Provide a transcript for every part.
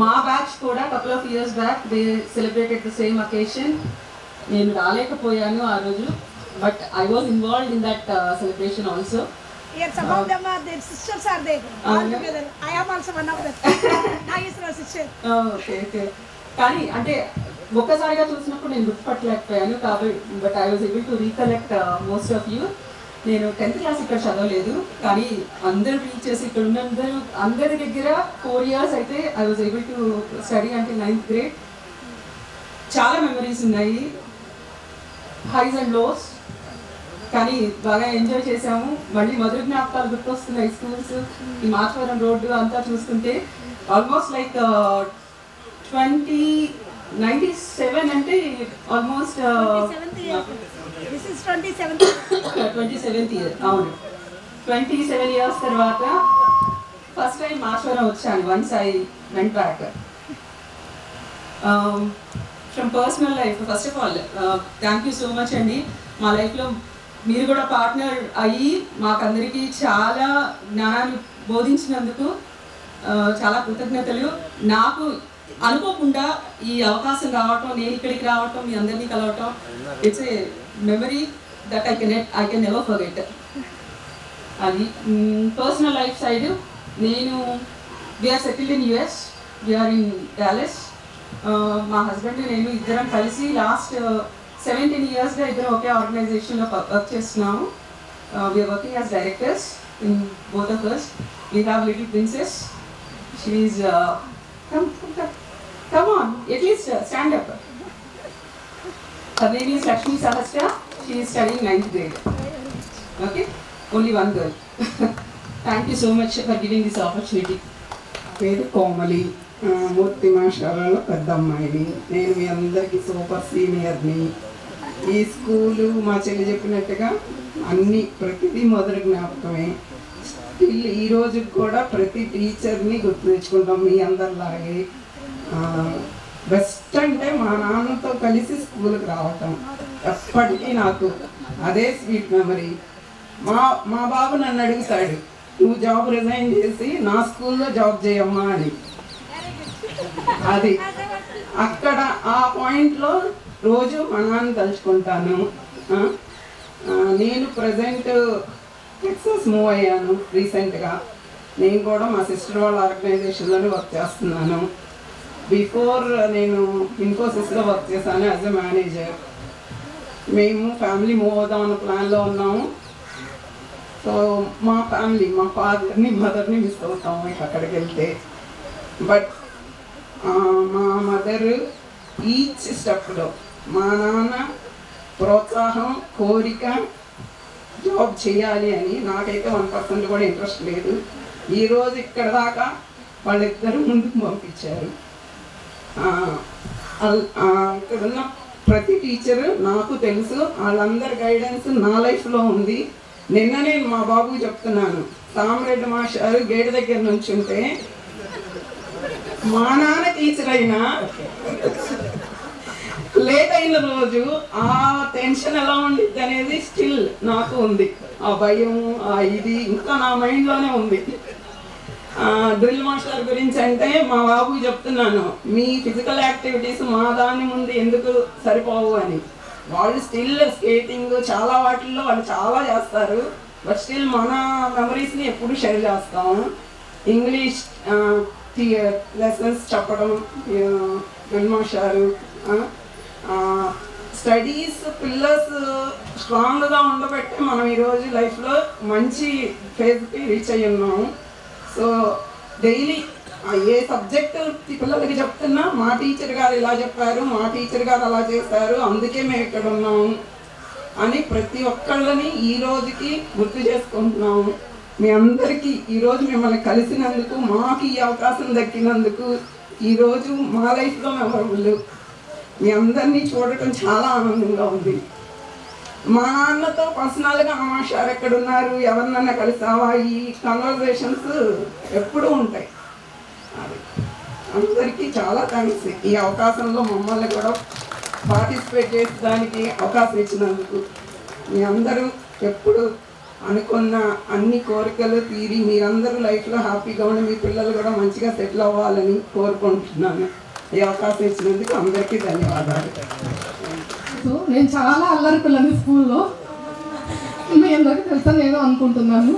మా బ్యాచ్ కూడా couple of years back they celebrated the same occasion. నేను రాలేకపోయాను ఆ రోజు, but I was involved in that celebration also. Yes, some of them are their sisters are there all together. I am also one of them. I is my sister. Okay. కానీ అంటే ఒక్కసారిగా చూసినప్పుడు నేను గుర్తుపట్టలేకపోయాను కాబట్టి, but I was able to recollect most of you. నేను 10th class ఇక్కడ చదవలేదు, కానీ అందరు టీచర్స్ ఇక్కడ ఉన్న అందరి దగ్గర 4 years అయితే I was able to study అంటే 9th grade. చాలా మెమరీస్ ఉన్నాయి, హైస్ అండ్ లోస్, కానీ బాగా ఎంజాయ్ చేసాము. మళ్ళీ మధుర జ్ఞాపకాలు గుర్తొస్తున్నాయి. స్కూల్స్, ఈ మాచవరం రోడ్డు అంతా చూస్తుంటే ఆల్మోస్ట్ లైక్ 97 అంటే ఆల్మోస్ట్ 27th year. అవును, 27 years తర్వాత ఫస్ట్ టైం మాచవరం వచ్చాను. Once I went back. From personal life, first of all thank you so much అండి. మా లైఫ్లో మీరు కూడా పార్ట్నర్ అయ్యి మాకందరికీ చాలా జ్ఞానాన్ని బోధించినందుకు చాలా కృతజ్ఞతలు. నాకు అనుకోకుండా ఈ అవకాశం రావటం, నేను ఇక్కడికి రావటం, మీ అందరినీ కలవటం, it's a memory that I can never forget. అది పర్సనల్ లైఫ్ సైడ్ నేను we are settled in US, we are in Dallas. మా హస్బెండ్ నేను ఇద్దరం కలిసి లాస్ట్ 17 yearsగా ఇద్దరు ఒకే ఆర్గనైజేషన్లో వర్క్ చేస్తున్నాము. We are working as directors in both of us. We have little princess. She is come on, at least stand up. Her name is Lakshmi Sahasra. She is studying 9th grade. Okay, only one girl. Thank you so much for giving this opportunity. పేరు కోమలి, మూర్తి మాస్టర్లో పెద్ద అమ్మాయిని. నేను మీ అందరికీ super సీనియర్ని. ఈ school మా చెల్లి చెప్పినట్టుగా ప్రతిదీ మొదటి జ్ఞాపకమే. స్టిల్ ఈ రోజుకి కూడా ప్రతి టీచర్ని గుర్తు తెచ్చుకుంటాం మీ అందరిలాగే. బెస్ట్ అంటే మా నాన్నతో కలిసి స్కూల్కి రావటం ఎప్పటికీ నాకు అదే స్వీట్ మెమరీ. మా బాబు నన్ను అడుగుతాడు, నువ్వు జాబ్ రిజైన్ చేసి నా స్కూల్లో జాబ్ చేయమ్మా అని. అది అక్కడ ఆ పాయింట్లో రోజు మా నాన్న తలుచుకుంటాను. నేను ప్రజెంట్ టెక్సాస్ మూవ్ అయ్యాను రీసెంట్గా. నేను కూడా మా సిస్టర్ వాళ్ళ ఆర్గనైజేషన్లోనే వర్క్ చేస్తున్నాను. బిఫోర్ నేను ఇన్ఫోసిస్లో వర్క్ చేశాను యాజ్ ఎ మేనేజర్. మేము ఫ్యామిలీ మూవ్ అవుదాం అన్న ప్లాన్లో ఉన్నాము. సో మా ఫ్యామిలీ, మా ఫాదర్ని మదర్ని మిస్ అవుతాము అక్కడికి వెళ్తే. బట్ మా మదర్ ఈచ్ స్టెప్లో మా నాన్న ప్రోత్సాహం, కోరిక జాబ్ చేయాలి అని. నాకైతే 1% కూడా ఇంట్రెస్ట్ లేదు. ఈరోజు ఇక్కడ దాకా వాళ్ళిద్దరూ ముందుకు పంపించారు. ఇక్కడున్న ప్రతి టీచరు నాకు తెలుసు, వాళ్ళందరి గైడెన్స్ నా లైఫ్లో ఉంది. నిన్న నేను మా బాబుకి చెప్తున్నాను, సామరెడ్డి మాస్టారు గేట్ దగ్గర నుంచి ఉంటే మా నాన్న టీచర్ అయినా లేట్ అయిన రోజు ఆ టెన్షన్ ఎలా ఉండిద్ది అనేది స్టిల్ నాకు ఉంది. ఆ భయం, ఆ ఇది ఇంకా నా మైండ్లోనే ఉంది. డ్రిల్ మాస్టర్ గురించి అంటే మా బాబుకి చెప్తున్నాను, మీ ఫిజికల్ యాక్టివిటీస్ మా దాని ముందు ఎందుకు సరిపోవు అని. వాళ్ళు స్టిల్ స్కేటింగ్ చాలా వాటిల్లో వాళ్ళు చాలా చేస్తారు. బట్ స్టిల్ మన మెమరీస్ని ఎప్పుడు షేర్ చేస్తాము. ఇంగ్లీష్ లెసన్స్ చెప్పడం డ్రిల్ మాస్టారు. స్టడీస్ పిల్లర్స్ స్ట్రాంగ్గా ఉండబట్టి మనం ఈరోజు లైఫ్లో మంచి ఫేజ్కి రీచ్ అయ్యి ఉన్నాము. సో డైలీ ఏ సబ్జెక్ట్ పిల్లలకి చెప్తున్నా మా టీచర్ గారు ఇలా చెప్పారు, మా టీచర్ గారు అలా చేశారు, అందుకే మేము ఇక్కడ ఉన్నాము అని ప్రతి ఒక్కళ్ళని ఈ రోజుకి గుర్తు చేసుకుంటున్నాము. మీ అందరికీ ఈరోజు మిమ్మల్ని కలిసినందుకు, మాకు ఈ అవకాశం దక్కినందుకు ఈరోజు మా లైఫ్లో మెమరబుల్. మీ అందరినీ చూడటం చాలా ఆనందంగా ఉంది. మా నాన్నతో పర్సనల్గా మాస్టర్ ఎక్కడున్నారు, ఎవరినన్నా కలిసావా, ఈ కన్వర్జేషన్స్ ఎప్పుడూ ఉంటాయి. అందరికీ చాలా థ్యాంక్స్ ఈ అవకాశంలో మమ్మల్ని కూడా పార్టిసిపేట్ చేసేదానికి అవకాశం ఇచ్చినందుకు. మీ అందరూ ఎప్పుడు అనుకున్న అన్ని కోరికలు తీరి మీరందరూ లైఫ్లో హ్యాపీగా ఉండి మీ పిల్లలు కూడా మంచిగా సెటిల్ అవ్వాలని కోరుకుంటున్నాను. ఈ అవకాశం ఇచ్చినందుకు అందరికీ ధన్యవాదాలు. నేను చాలా అల్లరి పిల్లని స్కూల్లో, మీ అందరికీ తెలుసా నేను అనుకుంటున్నాను.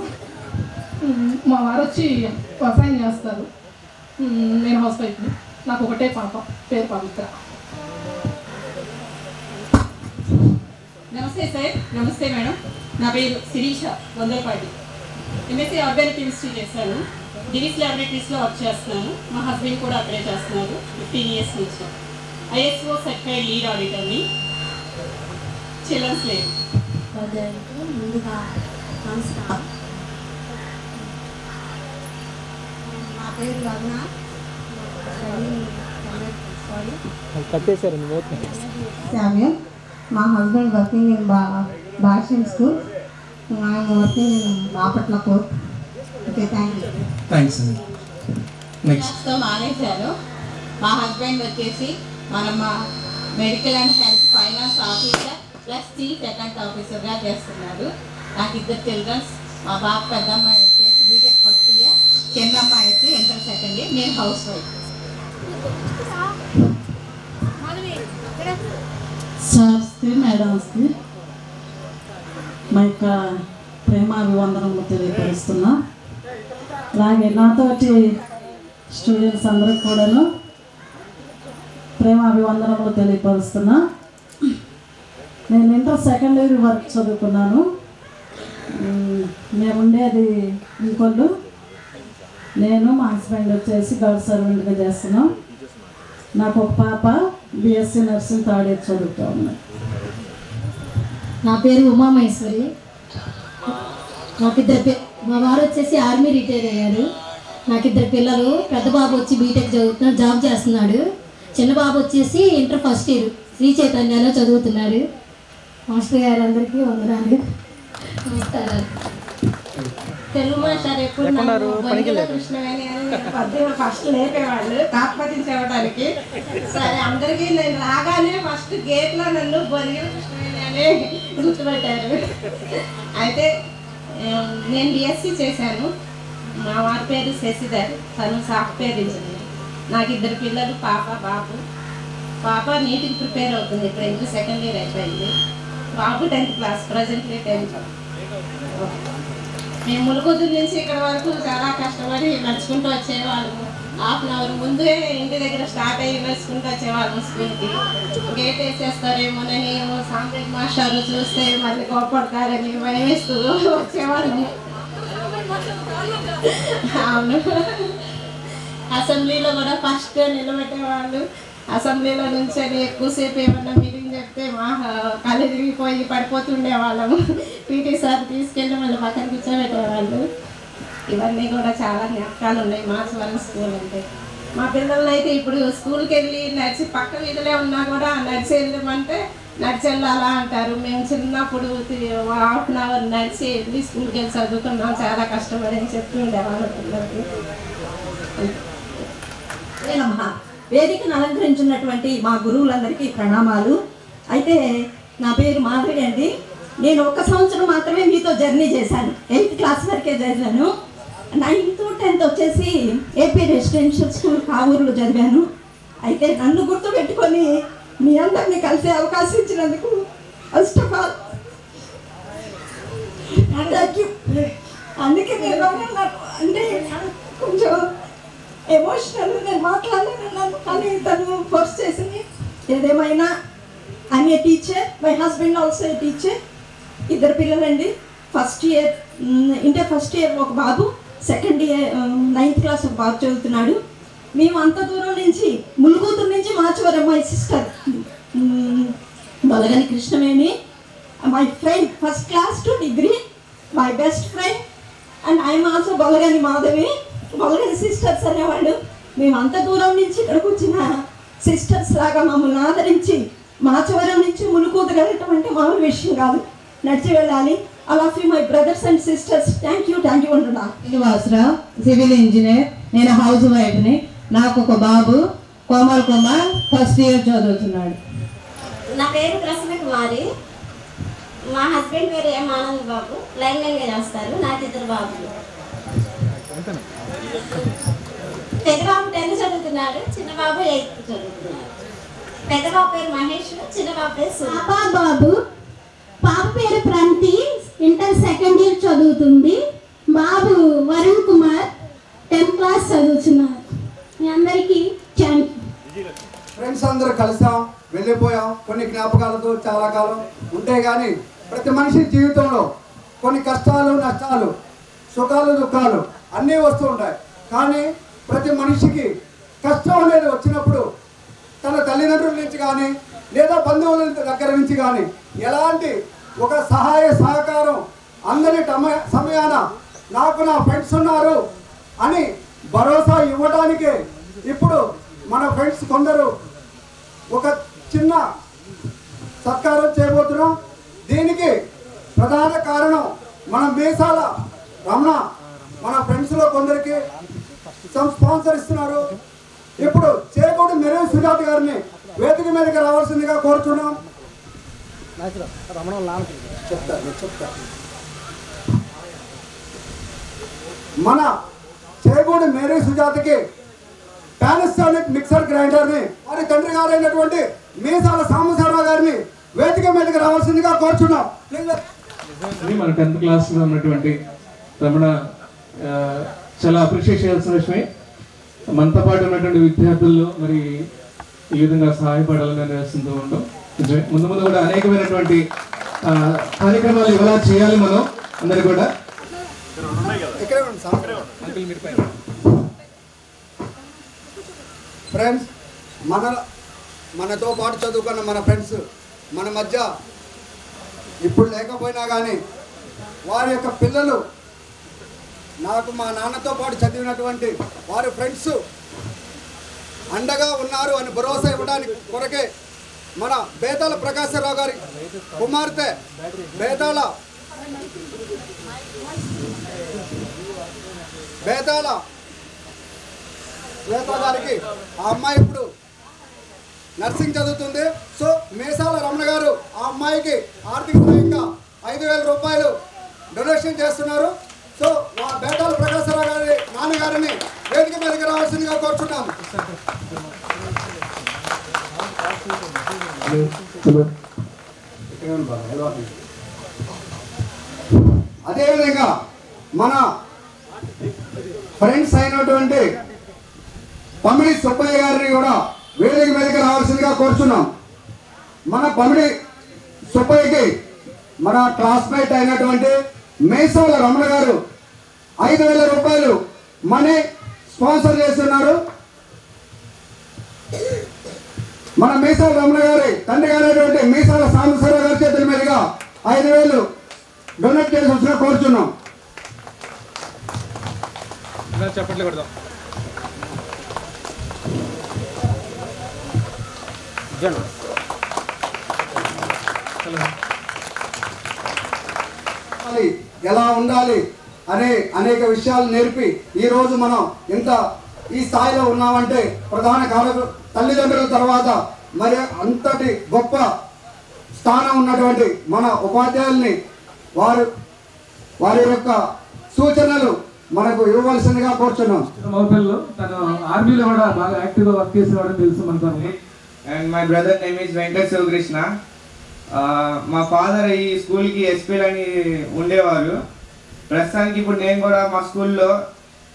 మా వారు వచ్చి వ్యవసాయం చేస్తారు, నేను హౌస్ వైఫ్ని. నాకు ఒకటే పాప, పేరు పవిత్ర. నమస్తే సార్. నమస్తే మేడం. నా పేరు శిరీష వందలపాటి. ఎంఎస్సీ ఆర్గానిక్ కెమిస్ట్రీ చేశాను. డివిస్ ల్యాబొరేటరీస్లో వర్క్ చేస్తున్నాను. మా హస్బెండ్ కూడా అక్కడే చేస్తున్నారు 15 years నుంచి. ISO సర్టిఫైడ్ లీడ్ ఆడిటర్ని. చిల్డ్రన్స్ లేదు. ముందుగా నమస్కారం. నా పేరు లగ్న. Samuel. My husband working in Basham School. I am working in Bapatla Court. Okay, thank you. Thanks. Next. మానేశాను. మా హస్బెండ్ వచ్చేసి మనం medical and health finance officer plus chief account ఆఫీసర్గా చేస్తున్నాడు. నాకు 2 చిల్డ్రన్స్. మా బాబు పెద్దమ్మాయి వచ్చేసి బీటెక్ ఫస్ట్ ఇయర్, చిన్న అమ్మాయి వచ్చి ఇంటర్ సెకండ్ ఇయర్. నేను హౌస్ వైఫ్. సార్స్కి మేడమ్స్కి మా యొక్క ప్రేమాభివందనము తెలియపరుస్తున్నా. అలాగే నాతోటి స్టూడెంట్స్ అందరికి కూడాను ప్రేమాభివందనములు తెలియపరుస్తున్నా. నేను ఇంటర్ సెకండ్ ఇయర్ వరకు చదువుకున్నాను. మేము ఉండేది ఇంకొల్లు. నేను మా హస్బెండ్ వచ్చేసి గవర్నమెంట్ సర్వెంట్గా చేస్తున్నాం. నాకు ఒక పాప BSc నర్సింగ్ 3rd year చదువుతూ ఉన్నాయి. నా పేరు ఉమామహేశ్వరి. నాకు మా వారు వచ్చేసి ఆర్మీ రిటైర్ అయ్యారు. నాకు 2 పిల్లలు. పెద్ద బాబు వచ్చి బీటెక్ చదువుతున్నాడు, జాబ్ చేస్తున్నాడు. చిన్న బాబు వచ్చేసి ఇంటర్ ఫస్ట్ ఇయర్ శ్రీ చైతన్యలో చదువుతున్నాడు. మాస్టర్ గారు అందరికీ వందనాలు, నమస్కారాలు. తెలుగు మాస్టర్ ఎప్పుడు కృష్ణవేణి అని పద్యం ఫస్ట్ లేపేవాళ్ళు తాత్పతించడానికి. సరే, అందరికీ నేను రాగానే ఫస్ట్ గేట్లో నన్ను బొరిగిన కృష్ణవేణి అని గుర్తుపెట్టారు. అయితే నేను BSc చేశాను. మా వారి పేరు శశిధర్, తను సాఫ్ట్వేర్ ఇంజనీర్. నాకు 2 పిల్లలు, పాప బాబు. పాప నీటికి ప్రిపేర్ అవుతుంది, ఇప్పుడు ఇంటర్ సెకండ్ ఇయర్ అయిపోయింది. బాబు 10th క్లాస్, ప్రజెంట్లీ 10th. మేము ములుగుద్దు నుంచి ఇక్కడ వరకు చాలా కష్టపడి నడుచుకుంటూ వచ్చేవాళ్ళము. 1/2 hour ముందే ఇంటి దగ్గర స్టార్ట్ అయ్యి నడుచుకుంటూ వచ్చేవాళ్ళము స్కూల్కి. గేట్ వేసేస్తారేమోనని సాంస్కృతిక మాస్టర్లు చూస్తే మళ్ళీ కోపడతారని భయం వేస్తూ వచ్చేవాళ్ళము. అవును. అసెంబ్లీలో కూడా ఫస్ట్ నిలబెట్టేవాళ్ళు. అసెంబ్లీలో నుంచి ఎక్కువసేపు ఏమన్నా మీటింగ్ చెప్తే మా కళ్ళు తిరిగిపోయి పడిపోతుండే వాళ్ళము. PT సార్ తీసుకెళ్ళి మళ్ళీ పక్కన కూర్చోబెట్టేవాళ్ళు. ఇవన్నీ కూడా చాలా జ్ఞాపకాలు ఉన్నాయి మార్చవరం స్కూల్ అంటే. మా పిల్లల్ని అయితే ఇప్పుడు స్కూల్కి వెళ్ళి నడిచి పక్క వీధిలో ఉన్నా కూడా నడిచి వెళ్ళమంటే నడిచి వెళ్ళాలా అంటారు. మేము చిన్నప్పుడు 1/2 hour నడిచి వెళ్ళి స్కూల్కి వెళ్ళి చదువుకున్నాం, చాలా కష్టపడి అని చెప్తూ ఉండేవాళ్ళ పిల్లలకి. వేదికను అలంకరించినటువంటి మా గురువులందరికీ ప్రణామాలు. అయితే నా పేరు మాధవి అండి. నేను 1 సంవత్సరం మాత్రమే మీతో జర్నీ చేశాను. 8th క్లాస్ వరకే చదివాను. 9th 10th వచ్చేసి AP రెసిడెన్షియల్ స్కూల్ కావూరులో చదివాను. అయితే నన్ను గుర్తుపెట్టుకొని మీ అందరినీ కలిసే అవకాశం ఇచ్చినందుకు first of all thank you. అందుకే నేను అంటే కొంచెం ఎమోషనల్ నేను మాట్లాడలేను, కానీ తను ఫోర్స్ చేసింది. ఏదేమైనా I'm a teacher, my husband also a teacher. 2 పిల్లలండి. First year inter first year ఒక బాబు, సెకండ్ ఇయర్ 9th క్లాస్ ఒక బాబు చదువుతున్నాడు. మేము అంత దూరం నుంచి ములుగుతూరు నుంచి Marchavaram my sister Bolagani Krishnaveni, my friend first class to degree, my best friend. And I'm also Bolagani Madhavi, Bolagani sisters అనేవాళ్ళు. మేము అంత దూరం నుంచి ఇక్కడికి వచ్చిన సిస్టర్స్ లాగా మమ్మల్ని ఆదరించి మార్చవరం నుంచి ములుగుతూరు వెళ్ళటం అంటే మామూలు విషయం కాదు, నడిచి వెళ్ళాలి. All of you my brothers and sisters, thank you అంటున్నా. Srinivasarao, civil engineer. నేను హౌస్ వైఫ్ని. నాకు ఒక బాబు కోమల్ కుమార్, ఫస్ట్ ఇయర్ చదువుతున్నాడు. నా పేరు ప్రసన్న కుమారి. మా హస్బెండ్ పేరు ఎం ఆనంద్ బాబు, లైన్మెన్గా చేస్తారు. నాకు 2 బాబులు. పెద్ద బాబు 10th చదువుతున్నాడు, చిన్న బాబు 8th చదువుతున్నాడు. పెద్ద బాబు పేరు మహేష్, చిన్న బాబు పేరు బాబు. పాప పేరు ప్రంతి, ఇంటర్ 2nd ఇయర్ చదువుతుంది. బాబు వరుణ్ కుమార్ 10th క్లాస్ చదువుతున్నారు. మీ అందరికీ థ్యాంక్ యూ. ఫ్రెండ్స్ అందరూ కలిసాం, వెళ్ళిపోయాం. కొన్ని జ్ఞాపకాలతో చాలా కాలం ఉంటే కానీ ప్రతి మనిషి జీవితంలో కొన్ని కష్టాలు నష్టాలు సుఖాలు దుఃఖాలు అన్నీ వస్తూ ఉంటాయి. కానీ ప్రతి మనిషికి కష్టం అనేది వచ్చినప్పుడు తన తల్లిదండ్రుల నుంచి కానీ లేదా బంధువుల దగ్గర నుంచి కానీ ఎలాంటి ఒక సహాయ సహకారం అందరి సమయాన నాకు నా ఫ్రెండ్స్ ఉన్నారు అని భరోసా ఇవ్వడానికే ఇప్పుడు మన ఫ్రెండ్స్ కొందరు ఒక చిన్న సత్కారం చేయబోతున్నాం. దీనికి ప్రధాన కారణం మన మీసాల రమణ మన ఫ్రెండ్స్లో కొందరికి స్పాన్సర్ ఇస్తున్నారు. ఇప్పుడు చేకూడి మెరీన్ సుజాత గారిని వేదిక మీదకి రావాల్సిందిగా కోరుతున్నాం. చెప్తా మన చేకూడి మేరీ సుజాతకి పానాసోనిక్ మిక్సర్ గ్రైండర్ని వారి తండ్రి గారైనటువంటి మీసాల సాంబశర్మ గారిని వేదిక మీదకి రావాల్సిందిగా కోరుచున్నాం. మన 10th క్లాస్లో ఉన్నటువంటి రమణ చాలా అప్రిషియేట్ చేయాల్సిన విషయమే. మనతో పాటు ఉన్నటువంటి విద్యార్థుల్లో మరి ఈ విధంగా సహాయపడాలని నిర్వహిస్తూ ఉంటాం. ముందు ముందు కూడా అనేకమైనటువంటి కార్యక్రమాలు ఇలా చేయాలి మనం అందరు కూడా. ఫ్రెండ్స్ మనతో పాటు చదువుకున్న మన ఫ్రెండ్స్ మన మధ్య ఇప్పుడు లేకపోయినా కానీ వారి యొక్క పిల్లలు నాకు మా నాన్నతో పాటు చదివినటువంటి వారి ఫ్రెండ్స్ అండగా ఉన్నారు అని భరోసా ఇవ్వడానికి కొరకే మన బేతాల ప్రకాశరావు గారి కుమార్తె బేతాల గారికి ఆ అమ్మాయి ఇప్పుడు నర్సింగ్ చదువుతుంది. సో మీసాల రమణ గారు ఆ అమ్మాయికి ఆర్థిక సాయంగా 5,000 రూపాయలు డొనేషన్ చేస్తున్నారు. సో బేతాల ప్రకాశరావు గారి నాన్నగారిని వేదిక మీదకి రావాల్సిందిగా కోరుచున్నాము. అదేవిధంగా మన ఫ్రెండ్స్ అయినటువంటి పమిడి సుబ్బయ్య గారిని కూడా వేదిక మీదకి రావాల్సిందిగా కోరుచున్నాం. మన పమిడి సుబ్బయ్యకి మన క్లాస్మేట్ అయినటువంటి మీసాల రమణ గారు 5,000 రూపాయలు మనీ స్పాన్సర్ చేస్తున్నారు. మన మీసాల రమణ గారి తండ్రి గారైనటువంటి మీసాల సాంబశివరావు గారి చేతుల మీదుగా 5,000 డొనేట్ చేసి వచ్చినా కోరుచున్నాం. చెప్పట్లే కొడదాం. ఎలా ఉండాలి అనే అనేక విషయాలు నేర్పి ఈరోజు మనం ఇంత ఈ స్థాయిలో ఉన్నామంటే ప్రధాన కారకులు తల్లిదండ్రుల తర్వాత మరి అంతటి గొప్ప స్థానం ఉన్నటువంటి మన ఉపాధ్యాయుల్ని వారి యొక్క సూచనలు మనకు ఇవ్వవలసిందిగా కోరుచున్నాం. తను ఆర్మీలో కూడా బాగా యాక్టివ్గా వర్క్ చేసేవాడని తెలుసు మనతో. And my brother name is Venkata Sivakrishna. మా ఫాదర్ ఈ స్కూల్కి ఎస్పీలు అని ఉండేవారు. ప్రస్తుతానికి ఇప్పుడు నేను కూడా మా స్కూల్లో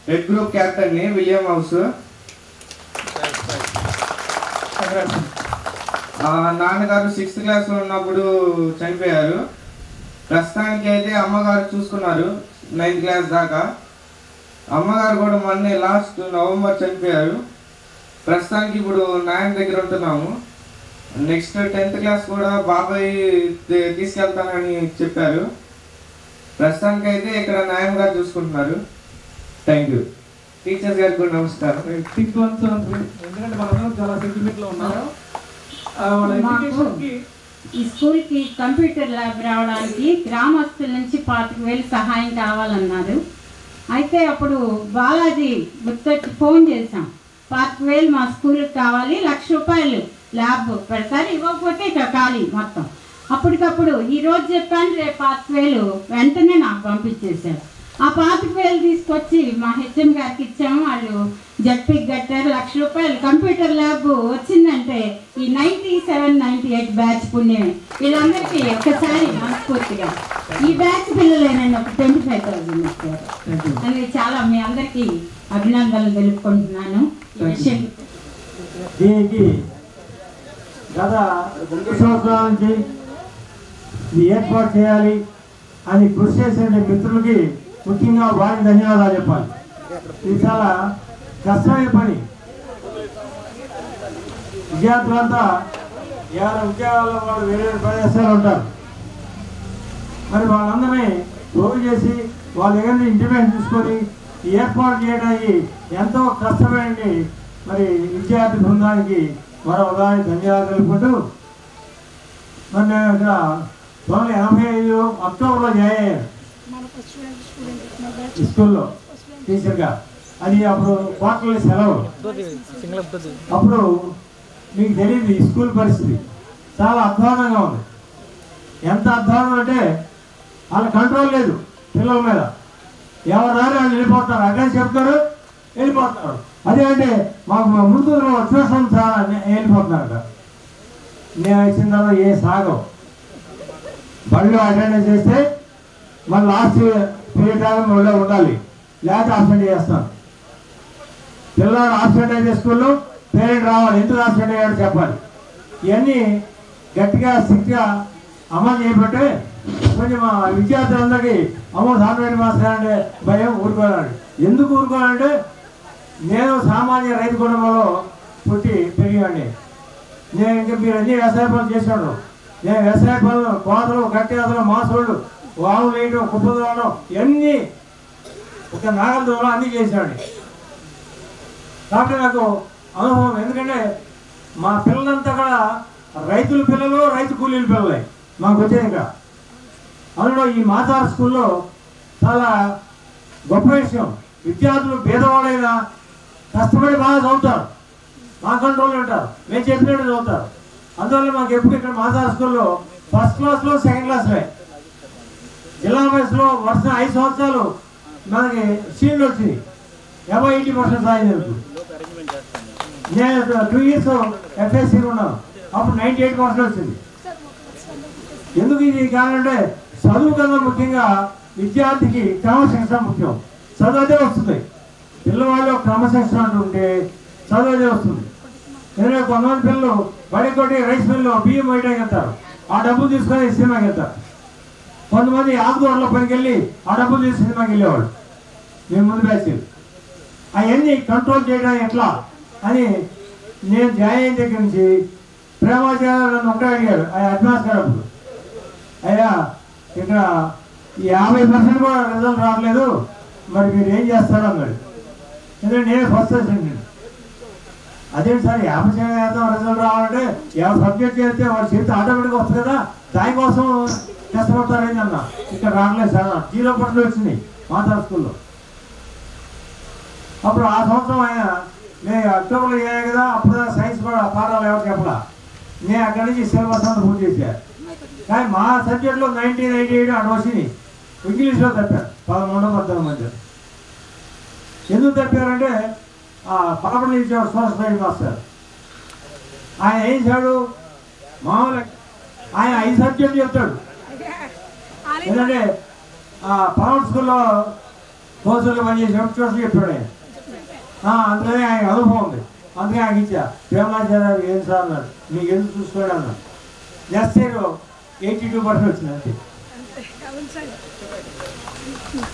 రెడ్ గ్రూప్ క్యాప్టెన్ని విలియం హౌస్. నాన్నగారు 6th క్లాస్లో ఉన్నప్పుడు చనిపోయారు. ప్రస్తుతానికి అయితే అమ్మగారు చూసుకున్నారు 9th క్లాస్ దాకా. అమ్మగారు కూడా మొన్నే లాస్ట్ నవంబర్ చనిపోయారు. ప్రస్తుతానికి ఇప్పుడు నాయన దగ్గర ఉంటున్నాము. నెక్స్ట్ 10th క్లాస్ కూడా బాబాయ్ తీసుకెళ్తానని చెప్పారు. ప్రస్తుతానికి అయితే ఇక్కడ నాయన గారు చూసుకుంటున్నారు. Thank you. టీచర్స్ గారికి కూడా నమస్కారం. ఎందుకంటే మనం చాలా సెంటిమెంట్లో ఉన్నారు. ఈ స్కూల్కి కంప్యూటర్ ల్యాబ్ రావడానికి గ్రామస్తుల నుంచి 25,000 సహాయం కావాలన్నారు. అయితే అప్పుడు బాలాజీ గుర్తొచ్చి ఫోన్ చేశాం. 25,000 మా స్కూల్కి కావాలి, 1,00,000 రూపాయలు ల్యాబ్ పెడతారు, ఇవ్వకపోతే ఇక ఖాళీ మొత్తం. అప్పటికప్పుడు ఈరోజు చెప్పాను రేపు 5,000 వెంటనే నాకు పంపించేశారు. ఆ 5,000 తీసుకొచ్చి మా హెచ్ఎం గారికి ఇచ్చాము. వాళ్ళు జడ్పీకి కట్టారు. ₹1,00,000 కంప్యూటర్ ల్యాబ్ వచ్చిందంటే ఈ 97, 98 బ్యాచ్ పుణ్యమే. వీళ్ళందరికీ ఒకసారి మనస్ఫూర్తిగా ఈ బ్యాచ్ పిల్లలేనని ఒక 25,000 ఇచ్చారు. అది చాలా మీ అందరికీ అభినందనలు తెలుపుకుంటున్నాను. దీనికి గత 2 సంవత్సరాల నుంచి ఇది ఏర్పాటు చేయాలి అని కృషి చేసే మిత్రులకి ముఖ్యంగా వారికి ధన్యవాదాలు చెప్పాలి. ఇది చాలా కష్టమైన పని. విద్యార్థులంతా ఎవరి ఉద్యోగాల్లో వాళ్ళు వేరే ప్రదేశాలు ఉంటారు. మరి వాళ్ళందరినీ పోగు చేసి వాళ్ళ దగ్గర నుంచి ఇంటిమేషన్ తీసుకొని ఏర్పాటు చేయడానికి ఎంతో కష్టపడండి. మరి విద్యార్థి బృందానికి మరొకసారి ధన్యవాదాలు తెలుపుకుంటూ మరి నేను ఇక్కడ 1985 అక్టోబర్లో జాయిన్ అయ్యాను స్కూల్లో టీచర్గా. అది అప్పుడు క్వార్టర్లీ సెలవు. అప్పుడు మీకు తెలియదు ఈ స్కూల్ పరిస్థితి చాలా అధ్వానంగా ఉంది. ఎంత అధ్వానం అంటే వాళ్ళ కంట్రోల్ లేదు పిల్లల మీద. ఎవరు రాని వాళ్ళు వెళ్ళిపోతారు, అక్కడ చెప్తారు వెళ్ళిపోతారు. అదే అంటే మాకు ముందు వచ్చేసాం సార్ వెళ్ళిపోతున్నారట. నేను ఇచ్చిన తర్వాత ఏ సాగం బళ్ళు అటెండెన్స్ చేస్తే మళ్ళీ లాస్ట్ పీరియడ్ టైం మళ్ళీ ఉండాలి, లేకపోతే ఆబ్సెంట్ చేస్తాను. పిల్లలు ఆబ్సెంట్ అయితే స్కూల్లో పేరెంట్ రావాలి, ఎందుకు ఆబ్సెంట్ అయ్యాడో చెప్పాలి. ఇవన్నీ గట్టిగా స్ట్రిక్ట్గా అమలు చేయబట్టే కొంచెం మా విద్యార్థులందరికీ అమ్మో సామాన్య మాస్టర్ అంటే భయం ఊరుకోవాలండి. ఎందుకు ఊరుకోవాలంటే నేను సామాన్య రైతు కుటుంబంలో పుట్టి పెరిగాండి. నేను ఇంకా మీరు అన్ని వ్యవసాయ పనులు చేశాను. నేను వ్యవసాయ పనులు కోతలు గట్టేతలు మాసోళ్ళు వాములు వేయడం కుప్పలు తోవడం ఇవన్నీ ఒక నాగల దూరం అన్నీ చేశాడు. కాబట్టి నాకు అనుభవం. ఎందుకంటే మా పిల్లలంతా కూడా రైతుల పిల్లలు, రైతు కూలీల పిల్లలే మాకు వచ్చేది. ఇంకా అందులో ఈ మాతార స్కూల్లో చాలా గొప్ప విషయం, విద్యార్థులు భేదవాడైనా కష్టపడి బాగా చదువుతారు, మా కంట్రోల్లో ఉంటారు, మేము చెప్పినట్టు చదువుతారు. అందువల్ల మాకు ఎప్పుడు ఇక్కడ మాతార స్కూల్లో ఫస్ట్ క్లాస్లో సెకండ్ క్లాస్లే. జిల్లా వయసులో వరుస 5 సంవత్సరాలు మనకి సీట్లు వచ్చింది. 80% సాధించారు. నేను 2 years ఎఫ్ఎస్సీ ఉన్నాను, అప్పుడు 98% వచ్చింది. ఎందుకు ఇది కావాలంటే చదువు కన్నా ముఖ్యంగా విద్యార్థికి క్రమశిక్షణ ముఖ్యం. చదువు అదే వస్తుంది. పిల్లవాళ్ళు క్రమశిక్షణ ఉంటే చదువు అదే వస్తుంది. ఎందుకంటే కొంతమంది పిల్లలు బడి కొట్టి రైస్ మిల్లు బియ్యం వేయడానికి వెళ్తారు, ఆ డబ్బులు తీసుకొని సినిమాకి వెళ్తారు. కొంతమంది ఆకుకూరలో పనికి వెళ్ళి ఆ డబ్బులు తీసి సినిమాకి వెళ్ళేవాళ్ళు. మేము ముందు బ్యాచ్ అవన్నీ కంట్రోల్ చేయడం ఎట్లా అని నేను జాయిన్ అయిన దగ్గర నుంచి ప్రేమాచార్య నన్ను ఒకటే అడిగాడు, ఆ అడ్మాస్టర్ అప్పుడు, అయ్యా ఇక్కడ 50% కూడా రిజల్ట్ రావట్లేదు, మరి మీరు ఏం చేస్తారో అన్నాడు. ఎందుకంటే నేనే ఫస్ట్ వచ్చాను. అదేంటి సార్ 50% రిజల్ట్ రావాలంటే 50 సబ్జెక్ట్ చేస్తే వాడు చేస్తే ఆటోమేటిక్గా వస్తుంది కదా, దానికోసం కష్టపడతారేంటి అన్న. ఇక్కడ రావట్లేదు సార్, 0% వచ్చింది మాతా స్కూల్లో. అప్పుడు ఆ సంవత్సరం ఆయన నేను అక్టోబర్లో అయ్యాను కదా, అప్పుడు సైన్స్ కూడా పాఠాలు ఎవరు చెప్పలా. నేను అక్కడి నుంచి సిలబస్ అంతా పూర్తి చేశాను. కానీ మా సబ్జెక్ట్లో 1998 అటు వచ్చింది. ఇంగ్లీష్లో తప్పారు 13-14 మంది. ఎందుకు తప్పారంటే పాపడి ఇచ్చాడు సోషల్ సైన్స్ మాస్టర్. ఆయన ఏం చేశాడు, మామూలు ఆయన 5 సబ్జెక్టులు చెప్తాడు. ఎందుకంటే పవర్ స్కూల్లో కోర్సులు పనిచేసాడు, ట్యూషన్ చెప్పాడు ఆయన. అందుకనే ఆయన అనుభవం ఉంది, అందుకే ఆయన ఇచ్చా. ప్రేమాచార్య ఏం సార్ అన్నాడు, మీకు ఎందుకు చూసుకోండి అన్నాడు. నెక్స్ట్ ఇయర్ 82% వచ్చింది అంతే.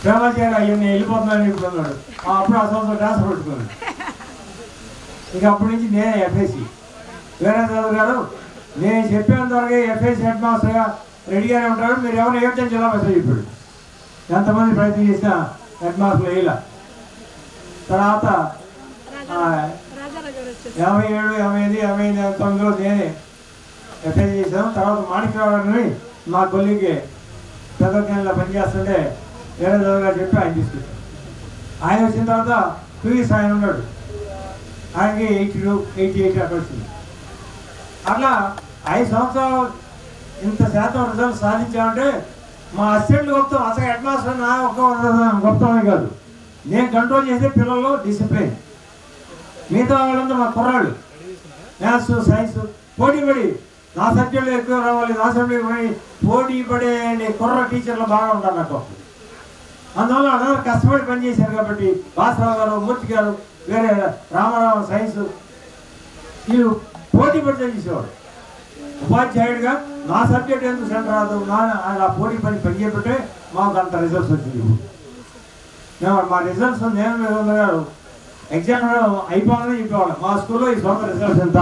ప్రేమాచార్య అయ్యని వెళ్ళిపోతున్నాను ఇప్పుడు అన్నాడు. అప్పుడు ఆ సంవత్సరం ట్రాన్స్ఫర్ పెట్టుకున్నాడు. ఇక అప్పటి నుంచి నేనే ఎఫ్ఎస్సి. వేరే చదువు గారు నేను చెప్పేంత వరకు ఎఫ్ఎస్సి హెడ్ మాస్టర్గా రెడీగానే ఉంటాడు, మీరు ఎవరు ఏమిటని జిల్లా మెసేజ్ చెప్పాడు. ఎంతమంది ప్రయత్నం చేసినా హెడ్ మాస్టర్లు వేయాల. తర్వాత 87, 88, 89లో నేనే ఎఫ్ఐ చేశాను. తర్వాత మాణిక్యరావు గారిని మా కొల్లికి పెద్దలో పనిచేస్తుంటే వేరే చదువుగా చెప్పి ఆయన తీసుకొచ్చాను. ఆయన వచ్చిన తర్వాత 2 years ఆయన ఉన్నాడు. ఆయనకి 82, 88 అక్కడ వచ్చింది. అట్లా 5 సంవత్సరాలు ఇంత శాతం రిజల్ట్ సాధించామంటే మా అసిస్టెంట్లు గొప్పం, అసలు హెడ్ మాస్టర్ నా ఒక గొప్పతమే కాదు. నేను కంట్రోల్ చేసే పిల్లలు డిసిప్లిన్. మిగతా వాళ్ళంతా మా కుర్రాళ్ళు మ్యాథ్స్ సైన్స్ పోటీ పడి నా సబ్జెక్టులు ఎక్కువ రావాలి, నా సబ్జెక్టు పడి పోటీ పడే కుర్ర టీచర్లు బాగా ఉంటారు నాకు. అందువల్ల అందరూ కష్టపడి పనిచేశారు కాబట్టి భాస్కరరావు గారు, మూర్తి గారు, వేరే రామారావు సైన్స్ వీళ్ళు పోటీ పడి చదివేసేవాడు. ఉపాధ్యాయుడిగా నా సబ్జెక్ట్ ఎందుకు సెంటర్ రాదు, ఆయన పోటీ పని పనిచేయబట్టే మాకు అంత రిజల్ట్స్ వచ్చింది. మేము మా రిజల్ట్స్ నేను గారు ఎగ్జామ్ అయిపోవాలని చెప్పేవాళ్ళం. మా స్కూల్లో ఈ సొంత రిజల్ట్స్ ఎంత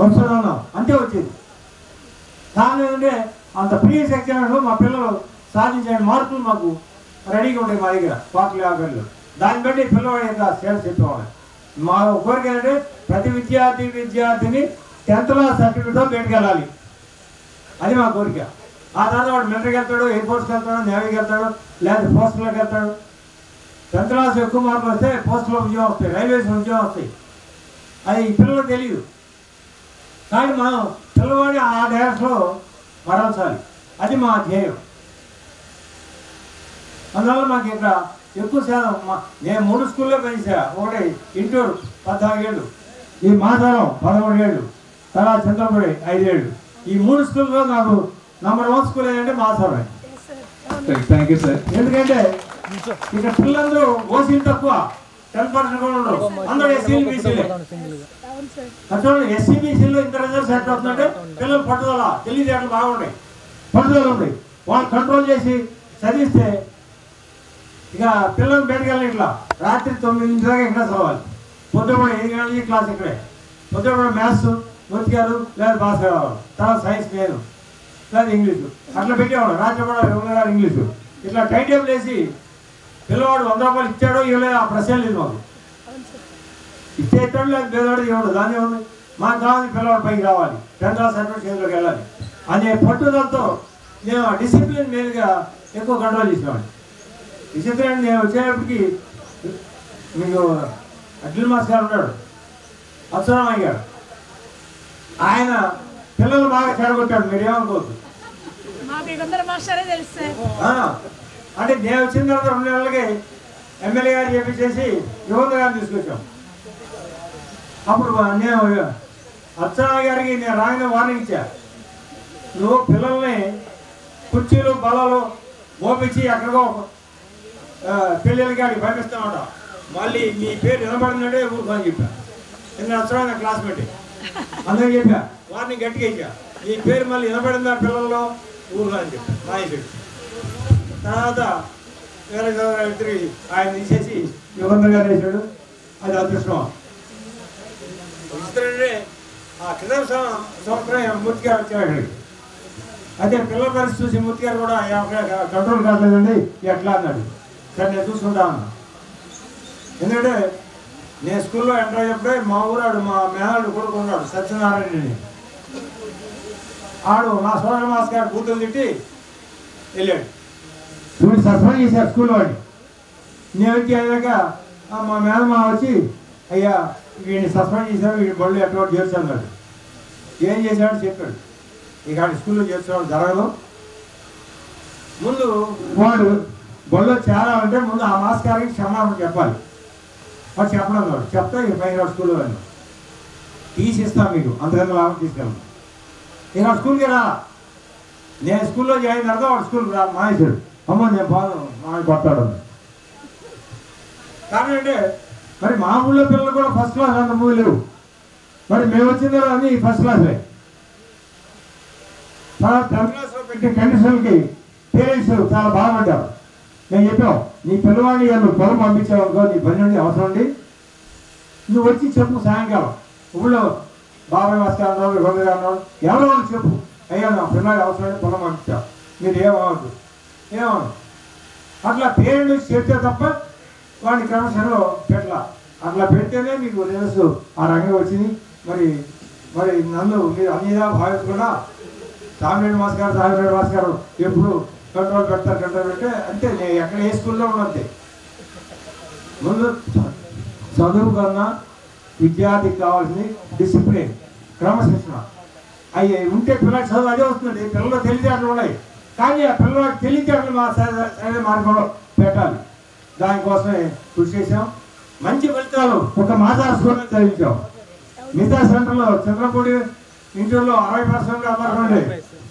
వస్తున్నాం అంతే వచ్చేది. కానీ ఏంటంటే అంత ప్రీవియస్ ఎగ్జామ్లో మా పిల్లలు సాధించే మార్కులు మాకు రెడీగా ఉంటాయి మా దగ్గర 40-50. దాన్ని బట్టి పిల్లవాడి యొక్క స్టేటస్ చెప్పేవాళ్ళు. మా కోరిక ఏంటంటే ప్రతి విద్యార్థిని 10th క్లాస్ సర్టిఫికేట్తో బయటకు వెళ్ళాలి. అది మా కోరిక. ఆ తర్వాత వాడు మిలిటరీకి వెళ్తాడు, ఎయిర్ ఫోర్స్కి వెళ్తాడు, నేవీకి వెళ్తాడు, లేదా పోస్టులోకి వెళ్తాడు. 10th క్లాస్ ఎక్కువ మార్కులు వస్తే పోస్టులో ఉద్యోగం వస్తాయి, రైల్వేస్లో ఉద్యోగం వస్తాయి. అది పిల్లలకు తెలియదు. కానీ మనం పిల్లవాడిని ఆ డైరెక్షన్లో మరల్చాలి. అది మా ధ్యేయం. అందువల్ల మాకు ఇక్కడ ఎక్కువ శాతం నేను 3 స్కూల్లో పనిచా. ఒకటి ఇంటూరు 14 ఏళ్ళు, ఈ మాధారం 13 ఏళ్ళు, తర్వాత చంద్రపూడి 5 ఏళ్ళు. ఈ 3 స్కూల్లో నాకు నంబర్ 1 స్కూల్ ఏంటంటే మాధారం. Thank you sir. ఎందుకంటే ఇక్కడ పిల్లలందరూ ఓసీలు తక్కువ, 10% కూడా ఉండరు, అందరూ ఎస్సీలు బీసీలే. అసలు ఎస్సీబీసీలో ఇంత రిజల్ట్స్ ఎట్లా అవుతుందంటే పిల్లలు పట్టుదల, తెలివితేటలు బాగున్నాయి, పట్టుదల ఉంది. వాళ్ళు కంట్రోల్ చేసి చదివిస్తే ఇక పిల్లలు బయటకు వెళ్ళి ఇట్లా రాత్రి 9 దాకా ఇక్కడ చదవాలి. పొద్దున 7 గంటలకి క్లాస్ ఇక్కడే. పొద్దున మ్యాథ్స్ మూర్తి గారు లేదా భాస్కర్ రావు, తర్వాత సైన్స్ నేను, లేదా ఇంగ్లీషు అట్లా పెట్టేవాడు. రాత్రి కూడా 2 గారు ఇంగ్లీషు. ఇట్లా టైం టేబుల్ వేసి పిల్లవాడు 100 రూపాయలు ఇచ్చాడో ఇవ్వలేదు ఆ ప్రశ్న లేదు మాకు. ఇచ్చేస్తాడు లేదు పేదవాడు ఇవ్వడు, దాన్ని ఉంది. మాకు కావాలి పిల్లవాడు పైకి రావాలి, 10th క్లాస్ సర్టిఫికేట్ చేతిలోకి వెళ్ళాలి అనే పట్టుదలతో నేను డిసిప్లిన్ మెయిన్గా ఎక్కువ కంట్రోల్ చేసేవాడిని. డిసిప్లిన్ నేను వచ్చేటప్పటికి మీకు అఖిల్ మాస్ గారు ఉన్నాడు, అప్సరామయ్య గారు, ఆయన పిల్లలు బాగా చెడగొట్టాడు. మీరేమనుకోవద్దు. అంటే నేను వచ్చిన తర్వాత 2 నెలలకి ఎమ్మెల్యే గారు చేపించేసి యువత గారిని తీసుకొచ్చాం. అప్పుడు నేను అప్సరామయ్య గారికి నేను రాగానే వార్నింగ్ ఇచ్చా, నువ్వు పిల్లల్ని కుర్చీలు బలాలు మోపించి ఎక్కడికో పెళ్ళిళ్ళకి అడిగి పంపిస్తామట, మళ్ళీ నీ పేరు నిలబడిందంటే ఊరుకొని చెప్పా. ఎందుకంటే అప్సరామయ్య క్లాస్మేట్, అందరూ చెప్పా, వార్నింగ్ గట్టిగా ఇచ్చా, నీ పేరు మళ్ళీ నిలబడిందా పిల్లల్లో ఊరుగా అని చెప్పా. మాయకుడు తర్వాత వేరే తిరిగి ఆయన తీసేసి యువత గారు వేసాడు. అది అదృష్టం. ఇస్తారంటే ఆ క్రితం సంవత్సరం మూర్తి గారు వచ్చాడు అక్కడికి. అయితే పిల్లల పరిస్థితి చూసి మూర్తి గారు కూడా కంట్రోల్ కాలేదండి ఎట్లా అన్నాడు. సరే నేను చూసుకుంటా అన్నా. ఎందుకంటే నేను స్కూల్లో ఎంటర్ అయ్యేప్పుడే మా ఊరాడు మా మేనాడు కొడుకున్నాడు సత్యనారాయణ. ఆడు మా సోదర మాస్ గారు కూతురు తిట్టి వెళ్ళాడు. వీడు సస్పెండ్ చేశారు స్కూల్ వాడిని. నేను వచ్చి అయ్యాక మా మేనమా వచ్చి అయ్యా వీడిని సస్పెండ్ చేశారు, వీడి బళ్ళు ఎక్కడ చేర్చాడు. ఏం చేశాడని చెప్పాడు. ఇక ఆడి స్కూల్లో చేర్చడం జరగదు, ముందు వాడు బళ్ళు చేరాలంటే ముందు ఆ మాస్ గారికి క్షమాపణ చెప్పాలి. వాడు చెప్పడం కాదు, చెప్తే ఇక పైన స్కూల్లో వెళ్ళి తీసిస్తాను మీకు, అంతకన్నా లాభం తీసుకెళ్ళాను. ఇక స్కూల్కి రా. నేను స్కూల్లో జాయిన్ తర్వాత వాడు స్కూల్కి రా మానేశాడు. అమ్మ నేను బాగా మా కొట్టాడు. కానీ అంటే మరి మా ఊళ్ళో పిల్లలు కూడా ఫస్ట్ క్లాస్ అంత మూవీ లేవు. మరి మేము వచ్చిన తర్వాత అన్ని ఫస్ట్ క్లాస్లే. తర్వాత 10th క్లాస్లో పెట్టే కండిషన్కి పేరెంట్స్ చాలా బాగుపడ్డారు. నేను చెప్పాం, నీ పిల్లవాడిని నువ్వు పొలం పంపించావు అనుకో, నీ పని నుండి అవసరం ఉండి నువ్వు వచ్చి చెప్పు సాయంకాలం. ఊళ్ళో బాబాయ్ వస్తాను ఇబ్బంది గారు ఎవరో వాళ్ళు చెప్పు, అయ్యా నా పిల్లవాడి అవసరం పొలం పంపించావు, మీరు ఏమవద్దు ఏమను. అట్లా పేరెంట్స్ చెప్తే తప్ప వాడిని క్రమశంలో పెట్టాల. అట్లా పెడితేనే మీకు రిజల్ట్స్ ఆ రంగం వచ్చింది. మరి నన్ను మీరు అన్నిదా భావించకుండా సామిరెడ్డి మాస్ గారు ఎప్పుడు కంట్రోల్ పెడితే అంతే. నేను ఎక్కడ ఏ స్కూల్లో ఉన్నంతే. ముందు చదువు కన్నా విద్యార్థికి కావాల్సింది డిసిప్లిన్, క్రమశిక్షణ. అవి ఉంటే పిల్లలు చదువు అదే వస్తుంది. పిల్లలు తెలివితేటలు ఉన్నాయి, కానీ ఆ పిల్లవాడి తెలివితేటలు మా సరైన మార్గంలో పెట్టాలి. దానికోసమే కృషి చేసాం. మంచి ఫలితాలు ఒక మాదార స్కూల్లో చదివించాం. మిగతా సెంటర్లో చంద్రపూడి ఇంటర్లో 60% అవ్వకండి,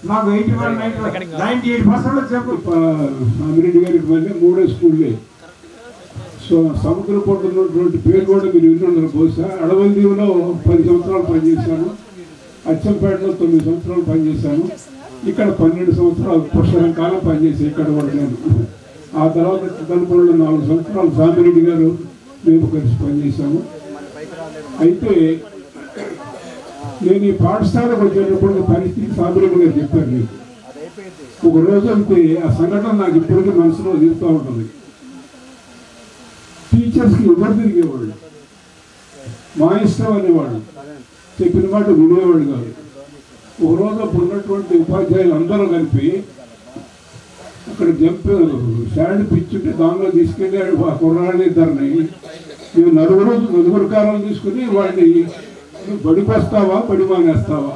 మాకు 98% చెప్పు. అమిరెడ్డి గారికి మళ్ళీ 3 స్కూళ్ళే. సో సముద్ర ఉన్నటువంటి పేరు కూడా మీరు వింటున్నారు బహుశా. అడవల్దీవులో 10 సంవత్సరాలు పనిచేశాను, అచ్చంపేటలో 9 సంవత్సరాలు పనిచేశాను, ఇక్కడ 12 సంవత్సరాలు పుష్కరం కాలం పనిచేసాను ఇక్కడ కూడా నేను. ఆ తర్వాత చిత్తనపల్లిలో 4 సంవత్సరాలు సామిరెడ్డి గారు మేము కలిసి పనిచేశాము. అయితే నేను ఈ పాఠశాలకు వచ్చేటప్పుడు పరిస్థితి సామిరెడ్డి గారు చెప్పారు మీకు. ఒక రోజు అయితే ఆ సంఘటన నాకు ఇప్పటికీ మనసులో తిరుగుతూ ఉంటుంది. టీచర్స్కి ఎవరు తిరిగేవాళ్ళు, మా ఇష్టం అనేవాళ్ళు, చెప్పిన మాట వినేవాళ్ళు కాదు. ఒక రోజు అప్పుడు ఉన్నటువంటి ఉపాధ్యాయులు అందరూ కలిపి అక్కడ స్టాండ్ పిచ్చుంటే దానిలో తీసుకెళ్ళి ఆ కుర్రాళ్ళని ఇద్దరిని మేము నలుగురు కారాలు తీసుకుని వాడిని బడికి వస్తావా బడి మానేస్తావా,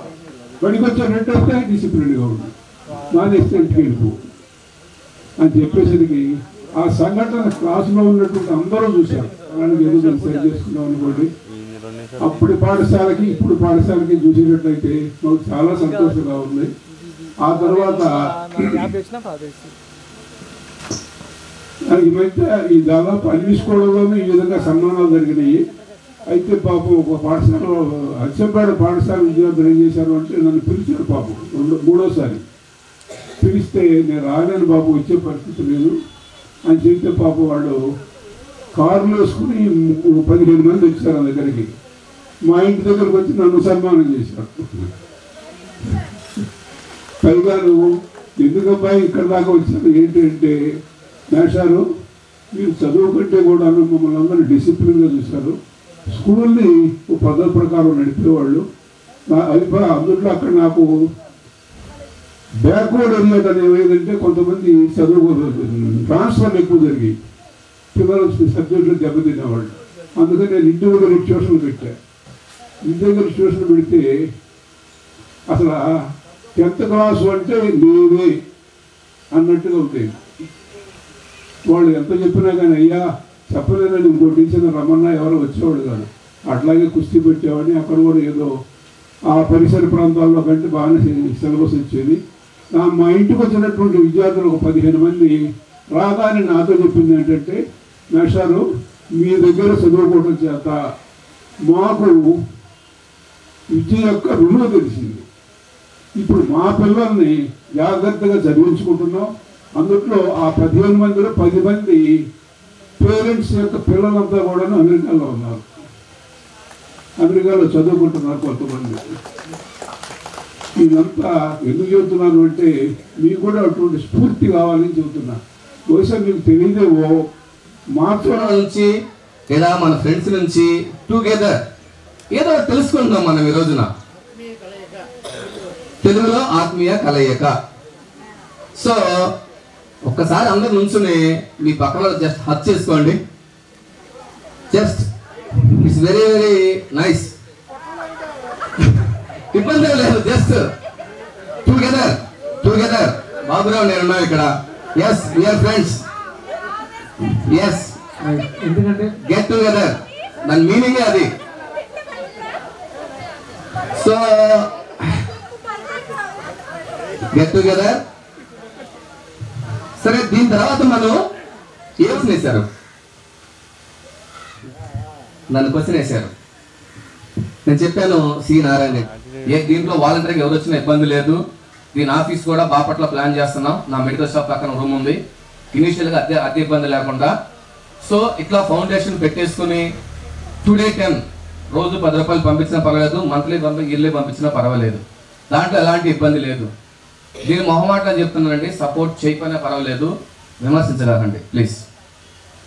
బడికి వచ్చే 2 వస్తే డిసిప్లిన్గా ఉండు, మానేస్తే ఇంటికి వెళ్ళిపో అని చెప్పేసరికి ఆ సంఘటన క్లాసులో ఉన్నటువంటి అందరూ చూశారు. అలాంటి ఏదో సరి చేసుకున్నాం అనుకోండి. అప్పుడు పాఠశాలకి ఇప్పుడు పాఠశాలకి చూసేటట్లయితే మాకు చాలా సంతోషంగా ఉంది. ఆ తర్వాత ఈ మధ్య ఈ దాదాపు అన్ని స్కూళ్ళలోనూ ఈ విధంగా సన్మానాలు జరిగినాయి. అయితే పాపం ఒక పాఠశాలలో అచ్చంపేట పాఠశాల విద్యార్థులు ఏం చేశారు అంటే నన్ను పిలిచారు పాపం 3వ పిలిస్తే నేను రాలేను బాబు, వచ్చే పరిస్థితి లేదు అని చెప్తే పాపం వాళ్ళు కారులో వేసుకుని 15 మంది వచ్చారు ఆ దగ్గరికి. మా ఇంటి దగ్గరకు వచ్చి నన్ను సన్మానం చేశారు. పైగా నువ్వు ఎందుకబ్బాయి ఇక్కడ దాకా వచ్చారు ఏంటంటే, మేషారు మీరు చదువు కంటే కూడా మమ్మల్ని అందరూ డిసిప్లిన్గా చూశారు, స్కూల్ని పద్ధతి ప్రకారం నడిపేవాళ్ళు. అందులో అక్కడ నాకు బ్యాక్వర్డ్ ఏరియా ఏమైందంటే కొంతమంది చదువు ట్రాన్స్ఫర్లు ఎక్కువ జరిగాయి, పిల్లలు సబ్జెక్టులు దెబ్బతినేవాళ్ళు. అందుకని నేను ఇంటి దగ్గర ట్యూషన్ పెట్టాను. ఇంటి దగ్గర ట్యూషన్ పెడితే అసలు 10th క్లాసు అంటే లేదే అన్నట్టుగా ఉండేది. వాళ్ళు ఎంత చెప్పినా కానీ అయ్యా చెప్పలేదని ఇంకో టీచర్ రమన్నా ఎవరో వచ్చేవాడు కాదు. అట్లాగే కుస్తీ పెట్టేవాడిని. అక్కడ కూడా ఏదో ఆ పరిసర ప్రాంతాల్లో కంటే బాగానే సిలబస్ వచ్చేది. మా ఇంటికి వచ్చినటువంటి విద్యార్థులు ఒక 15 మంది రాగానే నాతో చెప్పింది ఏంటంటే, మేషారు మీ దగ్గర చదువుకోవడం చేత మాకు విద్య యొక్క విలువ తెలిసింది. ఇప్పుడు మా పిల్లల్ని జాగ్రత్తగా చదివించుకుంటున్నాం. అందులో ఆ 15 మందిలో 10 మంది పేరెంట్స్ యొక్క పిల్లలంతా కూడా అమెరికాలో ఉన్నారు, అమెరికాలో చదువుకుంటున్నారు కొంతమంది. ఇదంతా ఎందుకు చెబుతున్నాను అంటే మీకు కూడా అటువంటి స్ఫూర్తి కావాలని చెబుతున్నా. బహుశా మీకు తెలియదేమో మార్చడం నుంచి లేదా మన ఫ్రెండ్స్ నుంచి టుగెదర్ ఏదో తెలుసుకుంటున్నాం మనం ఈ రోజున. తెలుగులో ఆత్మీయ కలయిక. సో ఒక్కసారి అందరు నుంచుని మీ పక్కన జస్ట్ హక్ చేసుకోండి. Just it's very very nice. ఇబ్బంది లేదు, జస్ట్ టుగెదర్ టుగెదర్. బాబురావు నేనున్నా ఇక్కడ. Yes we are friends. ఎస్ ఎందుకంటే గెట్ టుగెదర్ దాని మీనింగే అది. So get together. సరే, దీని తర్వాత మనం ఏం వేశారు, నన్ను క్వశ్చన్ వేశారు. నేను చెప్పాను సి నారాయణ దీంట్లో వాలంటీర్గా ఎవరు వచ్చినా ఇబ్బంది లేదు. దీని ఆఫీస్ కూడా బాపట్ల ప్లాన్ చేస్తున్నాం. నా మెడికల్ షాప్ పక్కన రూమ్ ఉంది. ఇనీషియల్గా అద్దె ఇబ్బంది లేకుండా. సో ఇట్లా ఫౌండేషన్ పెట్టేసుకుని టుడే 10 రోజు 10 రూపాయలు పంపించినా పర్వాలేదు, మంత్లీ ఇయర్లీ పంపించినా పర్వాలేదు. దాంట్లో ఎలాంటి ఇబ్బంది లేదు. దీని మొహమాటగా చెప్తున్నానండి, సపోర్ట్ చేయకపోయినా పర్వాలేదు, విమర్శించలేకండి ప్లీజ్.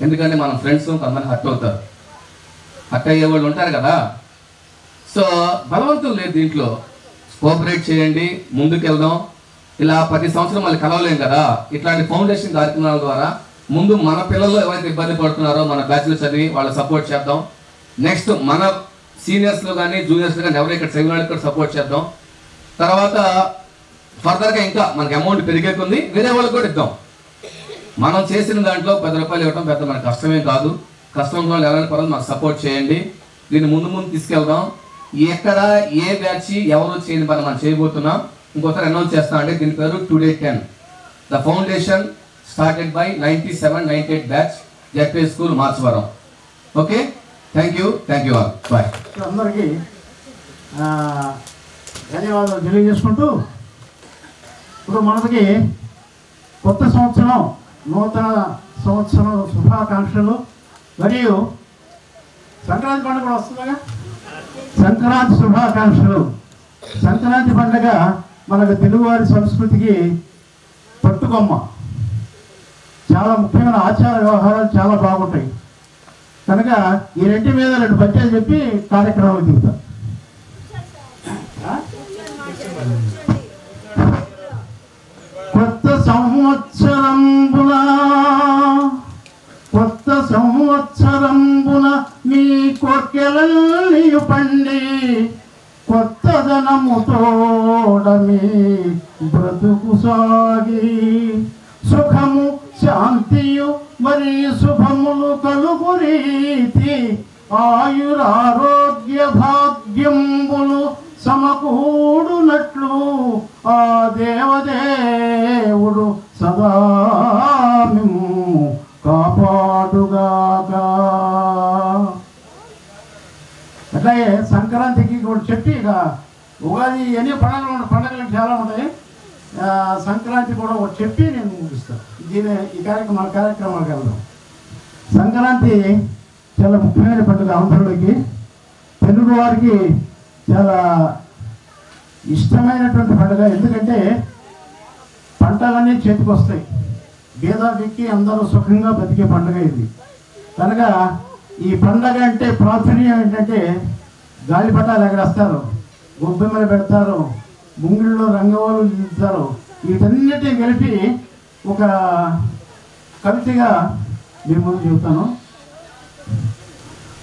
ఎందుకంటే మనం ఫ్రెండ్స్ కొంతమంది హర్ట్ అవుతారు, హర్ట్ అయ్యే వాళ్ళు ఉంటారు కదా. సో బలవంతం లేదు దీంట్లో. కోఆపరేట్ చేయండి, ముందుకు వెళ్దాం. ఇలా ప్రతి సంవత్సరం మళ్ళీ కలవలేం కదా. ఇట్లాంటి ఫౌండేషన్ కార్యక్రమాల ద్వారా ముందు మన పిల్లలు ఎవరైతే ఇబ్బంది పడుతున్నారో మన బ్యాచ్లో చదివి వాళ్ళ సపోర్ట్ చేద్దాం. నెక్స్ట్ మన సీనియర్స్లో కానీ జూనియర్స్లో కానీ ఎవరైతే ఇక్కడ చదివిన ఇక్కడ సపోర్ట్ చేద్దాం. తర్వాత ఫర్దర్గా ఇంకా మనకి అమౌంట్ పెరిగేకుంది, వేరే వాళ్ళకి కూడా ఇద్దాం. మనం చేసిన దాంట్లో 10 రూపాయలు ఇవ్వడం పెద్ద మన కష్టమే కాదు. కష్టం వాళ్ళు ఎలాంటి పనులు మాకు సపోర్ట్ చేయండి. దీన్ని ముందు తీసుకెళ్దాం. ఎక్కడ ఏ బ్యాచ్ ఎవరు చేయని పని మనం చేయబోతున్నాం. ఇంకోసారి అనౌన్స్ చేస్తాం అంటే దీని పేరు today 10. The foundation started by 97-98 batch ZP school Marchavaram. Okay, thank you all. Bye. అందరికీ ధన్యవాదాలు తెలియజేసుకుంటూ, ఇప్పుడు మనకి కొత్త సంవత్సరం, నూతన సంవత్సరం శుభాకాంక్షలు. మరియు సంక్రాంతి పండుగ కూడా వస్తుందిగా, సంక్రాంతి శుభాకాంక్షలు. సంక్రాంతి పండుగ మనకు తెలుగువారి సంస్కృతికి పట్టుకొమ్మ. చాలా ముఖ్యమైన ఆచార వ్యవహారాలు చాలా బాగుంటాయి కనుక ఈ రెంటి మీద 2 పద్యాలు చెప్పి కార్యక్రమాలు దిగుతాం. కొత్త సంవత్సరంబున మీ కోర్కెలనియు పండి, కొత్తదనము తోడ మీ బ్రతుకు సాగి, సుఖము శాంతియు మరి శుభములు కలుగు రీతి, ఆయురారోగ్య భాగ్యంబులు సమకూడునట్లు ఆ దేవదేవుడు సదా మిమ్ము కాపాడుగాక. అట్లాగే సంక్రాంతికి కూడా చెప్పి, ఇక ఉగాది అన్ని పండుగలు చాలా ఉంటాయి. సంక్రాంతి కూడా ఒకటి చెప్పి నేను ముగిస్తాను. ఈ కార్యక్రమాలకు వెళ్దాం. సంక్రాంతి చాలా ముఖ్యమైన పండుగ ఆంధ్రులకి, తెలుగు వారికి చాలా ఇష్టమైనటువంటి పండుగ. ఎందుకంటే పంటలన్నీ చేతికి వస్తాయి, బీదకి అందరూ సుఖంగా బతికే పండుగ ఇది. కనుక ఈ పండుగ అంటే ప్రాచుర్యం ఏంటంటే గాలిపటాలు ఎగరేస్తారు, గొబ్బెమ్మలు పెడతారు, ముంగిళ్ళలో రంగవాళ్ళు ఇస్తారు. వీటన్నిటిని కలిపి ఒక కవితగా మీ ముందు చెబుతాను.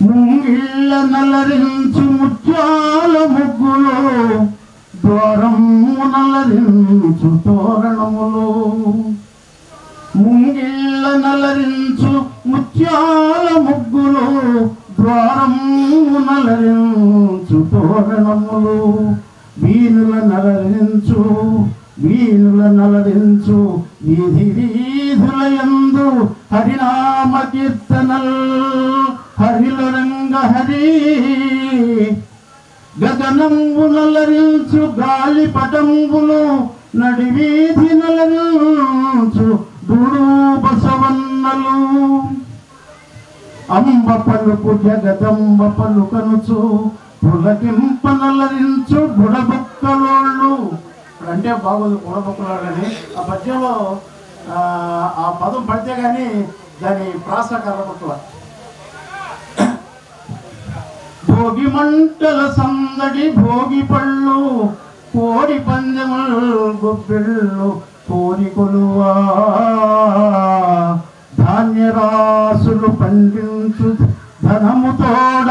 ముంగిళ్ళ నల్లరించు ముత్యాల ముగ్గులు, ద్వారము నల్లరించు తోరణములు. ముంగిళ్ళ నల్లరించు ముత్యాల ముగ్గులు, ద్వారము నల్లరించు తోరణములు. వీణుల నలరించు వీధి వీధులయందు హరినామ కీర్తనల్, హరిల రంగ హరి. గగనంబు నలరించు గాలి పటంబులు, నడివీధి నలరించు గుడు బసవన్నలు. అంబ పలుకు జగదంబ పలుకనుచు, పులకింప నలరించు బుడబుక్కలోళ్ళు. అంటే బాగోదు బుడబుక్కలోళ్ళని. ఆ పద్యంలో ఆ పదం పడితే కానీ దాని ప్రాస కర్రబుక్కల. భోగి మంటల సందడి భోగి పళ్ళు, కోడి పందెములు గొబ్బిళ్ళు కోరి కొలువా. ధాన్యరాసులు పండించు ధనము తోడ,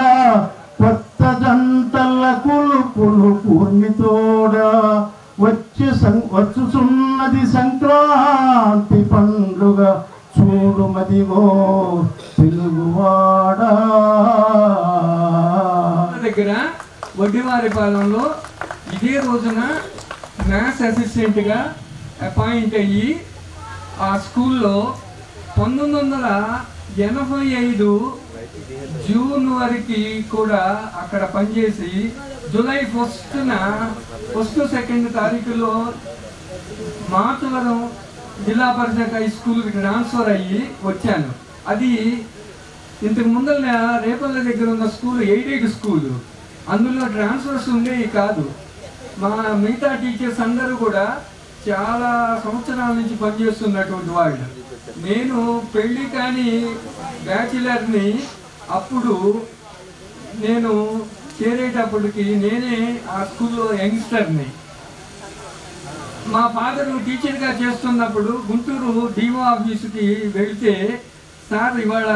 కొత్త జంటల కులుకులు కూర్మి తోడ. వచ్చుచున్నది సంక్రాంతి పండుగ, చూడు మదిగో తెలుగువాడా. దగ్గర వడ్డివారిపాలెంలో ఇదే రోజున మ్యాథ్స్ అసిస్టెంట్గా అపాయింట్ అయ్యి ఆ స్కూల్లో 1985 జూన్ వరకు కూడా అక్కడ పనిచేసి జూలై 1, 2 తారీఖులో మార్చవరం జిల్లా పరిషత్ హై స్కూల్కి ట్రాన్స్ఫర్ అయ్యి వచ్చాను. అది ఇంతకు ముందర రేపల్ల దగ్గర ఉన్న స్కూల్ ఎయిడెడ్ స్కూల్, అందులో ట్రాన్స్ఫర్స్ ఉండేవి కాదు. మా మిగతా టీచర్స్ అందరూ కూడా చాలా సంవత్సరాల నుంచి పనిచేస్తున్నటువంటి వాళ్ళు. నేను పెళ్ళి కాని బ్యాచిలర్ని. అప్పుడు నేను చేరేటప్పటికి నేనే ఆ స్కూల్లో యంగ్స్టర్ని. మా ఫాదరు టీచర్గా చేస్తున్నప్పుడు గుంటూరు డిఓ ఆఫీసుకి వెళితే, సార్ ఇవాళ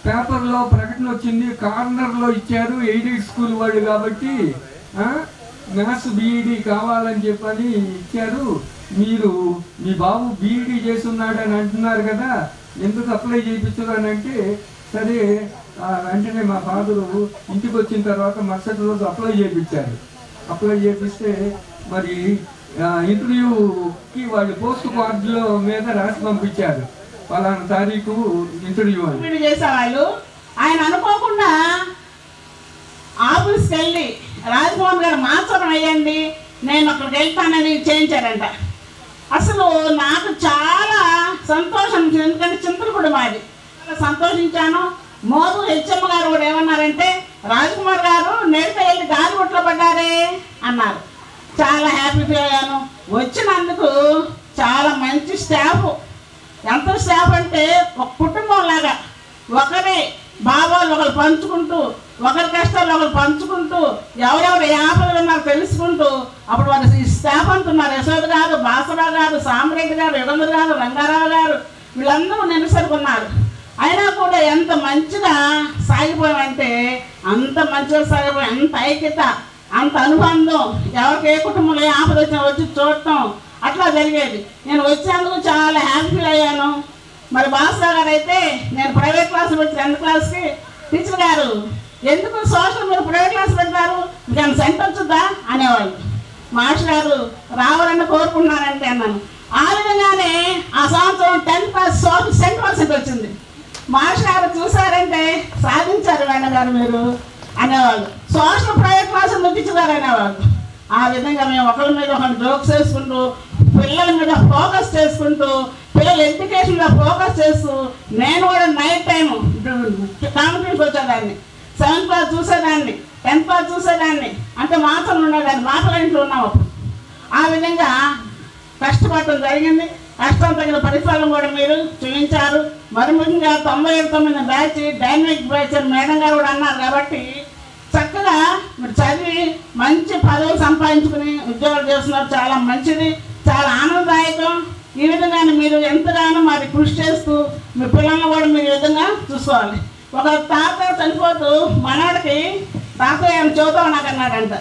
పేపర్లో ప్రకటన వచ్చింది, కార్నర్లో ఇచ్చారు ఎయిడెడ్ స్కూల్ వాళ్ళు కాబట్టి మ్యాథ్స్ బీఈడి కావాలని చెప్పని ఇచ్చారు. మీరు మీ బాబు బీఈడి చేస్తున్నాడని అంటున్నారు కదా, ఎందుకు అప్లై చేయించరు అని అంటే, సరే వెంటనే మా ఫాదరు ఇంటికి వచ్చిన తర్వాత మరుసటి రోజు అప్లై చేయించారు. అప్లై చేపిస్తే మరి ఇంటర్వ్యూకి వాళ్ళు పోస్ట్ కార్డులో మీద రాసి పంపించారు, పలానా తారీఖు ఇంటర్వ్యూ అని. చేసేవాళ్ళు ఆయన అనుకోకుండా ఆఫీస్కి వెళ్ళి రాజమోహన్ గారు మాత్రం అయ్యండి నేను అక్కడికి వెళ్తానని చేయించారంట. అసలు నాకు చాలా సంతోషం, ఎందుకంటే చింతలపూడి మాది, సంతోషించాను. మోదు హెచ్ఎమ్మ గారు కూడా ఏమన్నారంటే, రాజ్కుమార్ గారు నేరుగా వెళ్ళి గాలిగుట్లో పడ్డారే అన్నారు. చాలా హ్యాపీ ఫీల్ అయ్యాను. వచ్చినందుకు చాలా మంచి స్టాఫ్, ఎంత స్టాఫ్ అంటే ఒక కుటుంబం లాగా, ఒకరి బాబాలు ఒకరు పంచుకుంటూ, ఒకరి కష్టాలు ఒకరు పంచుకుంటూ, ఎవరెవరు ఆపదలు ఉన్నారో తెలుసుకుంటూ, అప్పుడు వారు ఈ స్టాఫ్ అంటున్నారు, యశోద గారు, బాసరావు గారు, సామరెడ్డి గారు, యుగంధర్ గారు, రంగారావు గారు, వీళ్ళందరూ నిలుసరుకున్నారు. అయినా కూడా ఎంత మంచిగా సాగిపోయామంటే అంత మంచిగా సాగిపోయాం, అంత ఐక్యత, అంత అనుబంధం, ఎవరికి ఏ కుటుంబంలో ఏ ఆపద వచ్చినా వచ్చి చూడటం అట్లా జరిగేది. నేను వచ్చేందుకు చాలా హ్యాపీ అయ్యాను. మరి బాసరావు గారు అయితే, నేను ప్రైవేట్ క్లాస్ పెట్టి 10th క్లాస్కి టీచర్ గారు ఎందుకు సోషల్ మీరు ప్రైవేట్ క్లాస్ పెడతారు, మీకు సెంట్ వచ్చుద్దా అనేవాళ్ళు. మాస్టర్ గారు రావాలని కోరుకుంటున్నానంటే అన్నాను. ఆ విధంగానే ఆ సంవత్సరం 10th క్లాస్ సోషల్ 100% వచ్చింది. మాస్టర్ గారు చూసారంటే సాధించారు మేడం గారు మీరు అనేవాళ్ళు. సోషల్ ప్రైవేట్ క్లాసులు ముగించారు అనేవాళ్ళు. ఆ విధంగా మేము ఒకరి మీద ఒకరి జోక్స్ వేసుకుంటూ, పిల్లల మీద ఫోకస్ చేసుకుంటూ, పిల్లల ఎడ్యుకేషన్ మీద ఫోకస్ చేస్తూ, నేను కూడా నైట్ టైం కాంపిటీషన్కి వచ్చేదాన్ని, 7th క్లాస్ చూసేదాన్ని, 10th క్లాస్ చూసేదాన్ని, అంటే మాటలు ఉండేదాన్ని, మాటల ఇంట్లో ఉన్నాం అప్పుడు. ఆ విధంగా కష్టపడటం జరిగింది. కష్టం తగిన పరిపాలన కూడా మీరు చూపించారు. మరి ముఖ్యంగా 97 బ్యాచ్ డైనమిక్ బ్యాచ్ అని మేడం గారు కూడా అన్నారు. కాబట్టి చక్కగా మీరు చదివి మంచి పదవులు సంపాదించుకుని ఉద్యోగాలు చేస్తున్నారు, చాలా మంచిది, చాలా ఆనందదాయకం. ఈ విధంగానే మీరు ఎంతగానో మరి కృషి చేస్తూ మీ పిల్లలను కూడా మీరు ఈ విధంగా చూసుకోవాలి. ఒక తాత చనిపోతూ మనవాడికి తాతయ్య అని చెబుతావు నాకు అన్నాడంట.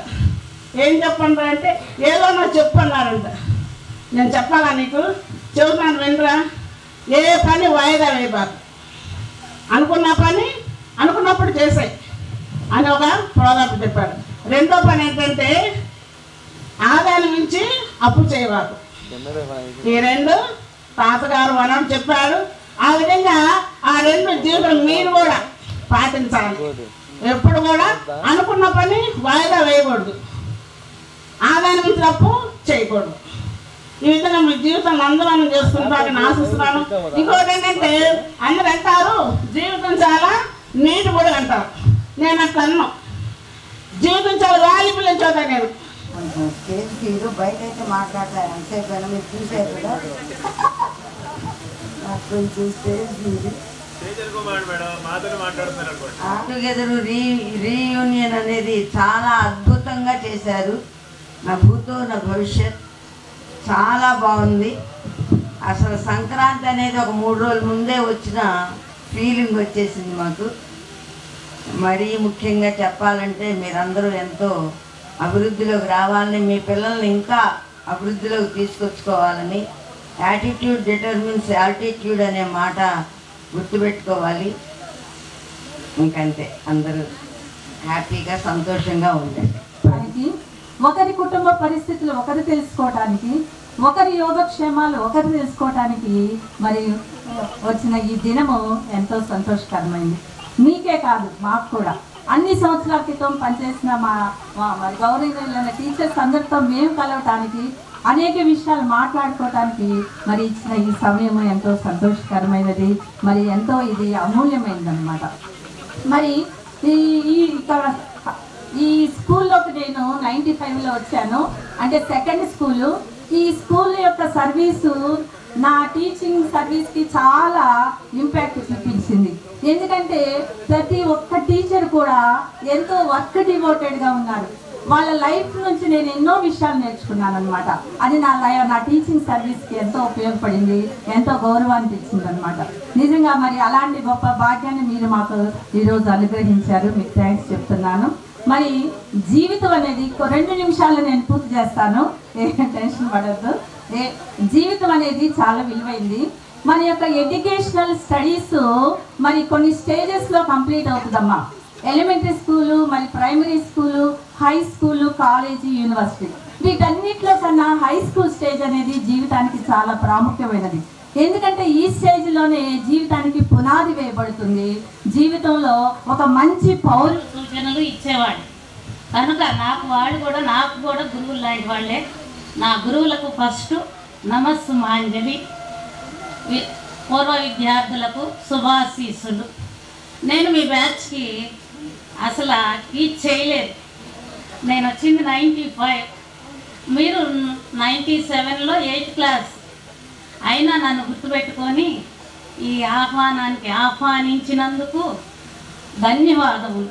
ఏం చెప్పండి అంటే, ఏదో నాకు చెప్పు అన్నారంట. నేను చెప్పాలా నీకు, చెబుతున్నాను వినరా, ఏ పని వాయిదా వేయబాకు, అనుకున్న పని అనుకున్నప్పుడు చేసాయి అని ఒక ప్రోదాపు చెప్పాడు. రెండో పని ఏంటంటే, ఆదాయం నుంచి అప్పు చేయబాకు. ఈ 2 తాతగారు మనవాడు చెప్పాడు. ఆ విధంగా ఆ 2 జీవితం మీరు కూడా పాటించాలి. ఎప్పుడు కూడా అనుకున్న పని వాయిదా వేయకూడదు, ఆదాయం నుంచి అప్పు చేయకూడదు. ఈ విధంగా మీ జీవితాన్ని అందరం చేసుకుంటారని ఆశిస్తున్నాను. ఇంకోటి ఏంటంటే, అందరు అంటారు జీవితం చాలా నీటి కూడా అంటారు. నేను అట్లా అన్నాను, జీవితం చాలా వాల్యుబుల్ అని చదువుతాను నేను. స్టేజ్ హీరో బయట అయితే మాట్లాడతారు అంతేకాని మీరు చూసారు కదా, నాకు కొంచెం స్టేజ్ హీరో టుగెదర్ రీయూనియన్ అనేది చాలా అద్భుతంగా చేశారు. నా భూతో నా భవిష్యత్ చాలా బాగుంది. అసలు సంక్రాంతి అనేది ఒక 3 రోజుల ముందే వచ్చిన ఫీలింగ్ వచ్చేసింది మాకు. మరీ ముఖ్యంగా చెప్పాలంటే మీరందరూ ఎంతో అభివృద్ధిలోకి రావాలని, మీ పిల్లల్ని ఇంకా అభివృద్ధిలోకి తీసుకొచ్చుకోవాలని, యాటిట్యూడ్ డిటర్మిన్స్ యాటిట్యూడ్ అనే మాట గుర్తుపెట్టుకోవాలి. ఇంకంతే, అందరూ హ్యాపీగా సంతోషంగా ఉండండి. ఒకరి కుటుంబ పరిస్థితులు ఒకరు తెలుసుకోవటానికి, ఒకరి యోగక్షేమాలు ఒకరు తెలుసుకోవటానికి మరి వచ్చిన ఈ దినము ఎంతో సంతోషకరమైంది. మీకే కాదు మాకు కూడా. అన్ని సంవత్సరాల క్రితం పనిచేసిన మరి గౌరవనీయులైన టీచర్స్ అందరితో మేము కలవటానికి, అనేక విషయాలు మాట్లాడుకోవటానికి మరి ఇచ్చిన ఈ సమయం ఎంతో సంతోషకరమైనది, మరి ఎంతో ఇది అమూల్యమైనది అన్నమాట. మరి ఈ స్కూల్లోకి నేను 95లో వచ్చాను, అంటే 2nd స్కూలు. ఈ స్కూల్ యొక్క సర్వీసు నా టీచింగ్ సర్వీస్కి చాలా ఇంపాక్ట్ చూపించింది. ఎందుకంటే ప్రతి ఒక్క టీచర్ కూడా ఎంతో వర్క్ డివోటెడ్గా ఉన్నారు. వాళ్ళ లైఫ్ నుంచి నేను ఎన్నో విషయాలు నేర్చుకున్నాను అనమాట. అది నా టీచింగ్ సర్వీస్కి ఎంతో ఉపయోగపడింది, ఎంతో గౌరవాన్ని తెచ్చింది అనమాట. నిజంగా మరి అలాంటి గొప్ప భాగ్యాన్ని మీరు మాకు ఈరోజు అనుగ్రహించారు, మీకు థ్యాంక్స్ చెప్తున్నాను. మరి జీవితం అనేది 2 నిమిషాలు నేను పూర్తి చేస్తాను, టెన్షన్ పడద్దు. జీవితం అనేది చాలా విలువైంది. మన యొక్క ఎడ్యుకేషనల్ స్టడీస్ మరి కొన్ని స్టేజెస్లో కంప్లీట్ అవుతుందమ్మా. ఎలిమెంటరీ స్కూలు, మరి primary school, high school, college, university, వీటన్నిటిలో కన్నా హై స్కూల్ స్టేజ్ అనేది జీవితానికి చాలా ప్రాముఖ్యమైనది. ఎందుకంటే ఈ స్టేజ్లోనే జీవితానికి పునాది వేయబడుతుంది. జీవితంలో ఒక మంచి పౌరు సూచనలు ఇచ్చేవాడు కనుక నాకు కూడా గురువులు లాంటి వాళ్ళే. నా గురువులకు ఫస్ట్ నమస్సుమాంజలి, పూర్వ విద్యార్థులకు శుభాశీస్సులు. నేను మీ బ్యాచ్కి అసలు టీచ్ చేయలేదు. నేను వచ్చింది 95, మీరు 97లో 8th క్లాస్. అయినా నన్ను గుర్తుపెట్టుకొని ఈ ఆహ్వానానికి ఆహ్వానించినందుకు ధన్యవాదములు.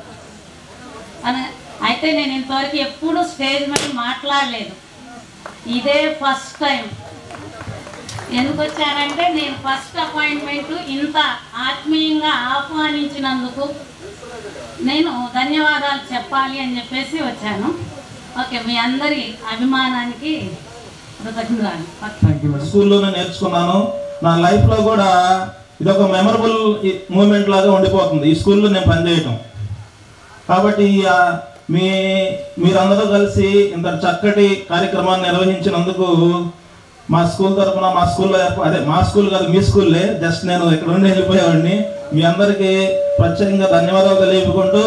అయితే నేను ఇంతవరకు ఎప్పుడు స్టేజ్ మీద మాట్లాడలేదు, ఇదే ఫస్ట్ టైం. ఎందుకు వచ్చానంటే నేను ఫస్ట్ అపాయింట్మెంట్ ఇంత ఆత్మీయంగా ఆహ్వానించినందుకు నేను ధన్యవాదాలు చెప్పాలి అని చెప్పేసి వచ్చాను. ఓకే, మీ అందరి అభిమానానికి కృతజ్ఞతలు. స్కూల్లోనే నేర్చుకున్నాను. నా లైఫ్లో కూడా ఇది ఒక మెమరబుల్ మూమెంట్ లాగా ఉండిపోతుంది ఈ స్కూల్లో నేను పనిచేయటం. కాబట్టి మీరందరూ కలిసి ఇంత చక్కటి కార్యక్రమాన్ని నిర్వహించినందుకు మా స్కూల్ తరఫున, మా స్కూల్లో మా స్కూల్ కాదు మీ స్కూల్లే, జస్ట్ నేను ఇక్కడ నుండి వెళ్ళిపోయేవాడిని. మీ అందరికీ ప్రత్యేకంగా ధన్యవాదాలు తెలియకుంటూ,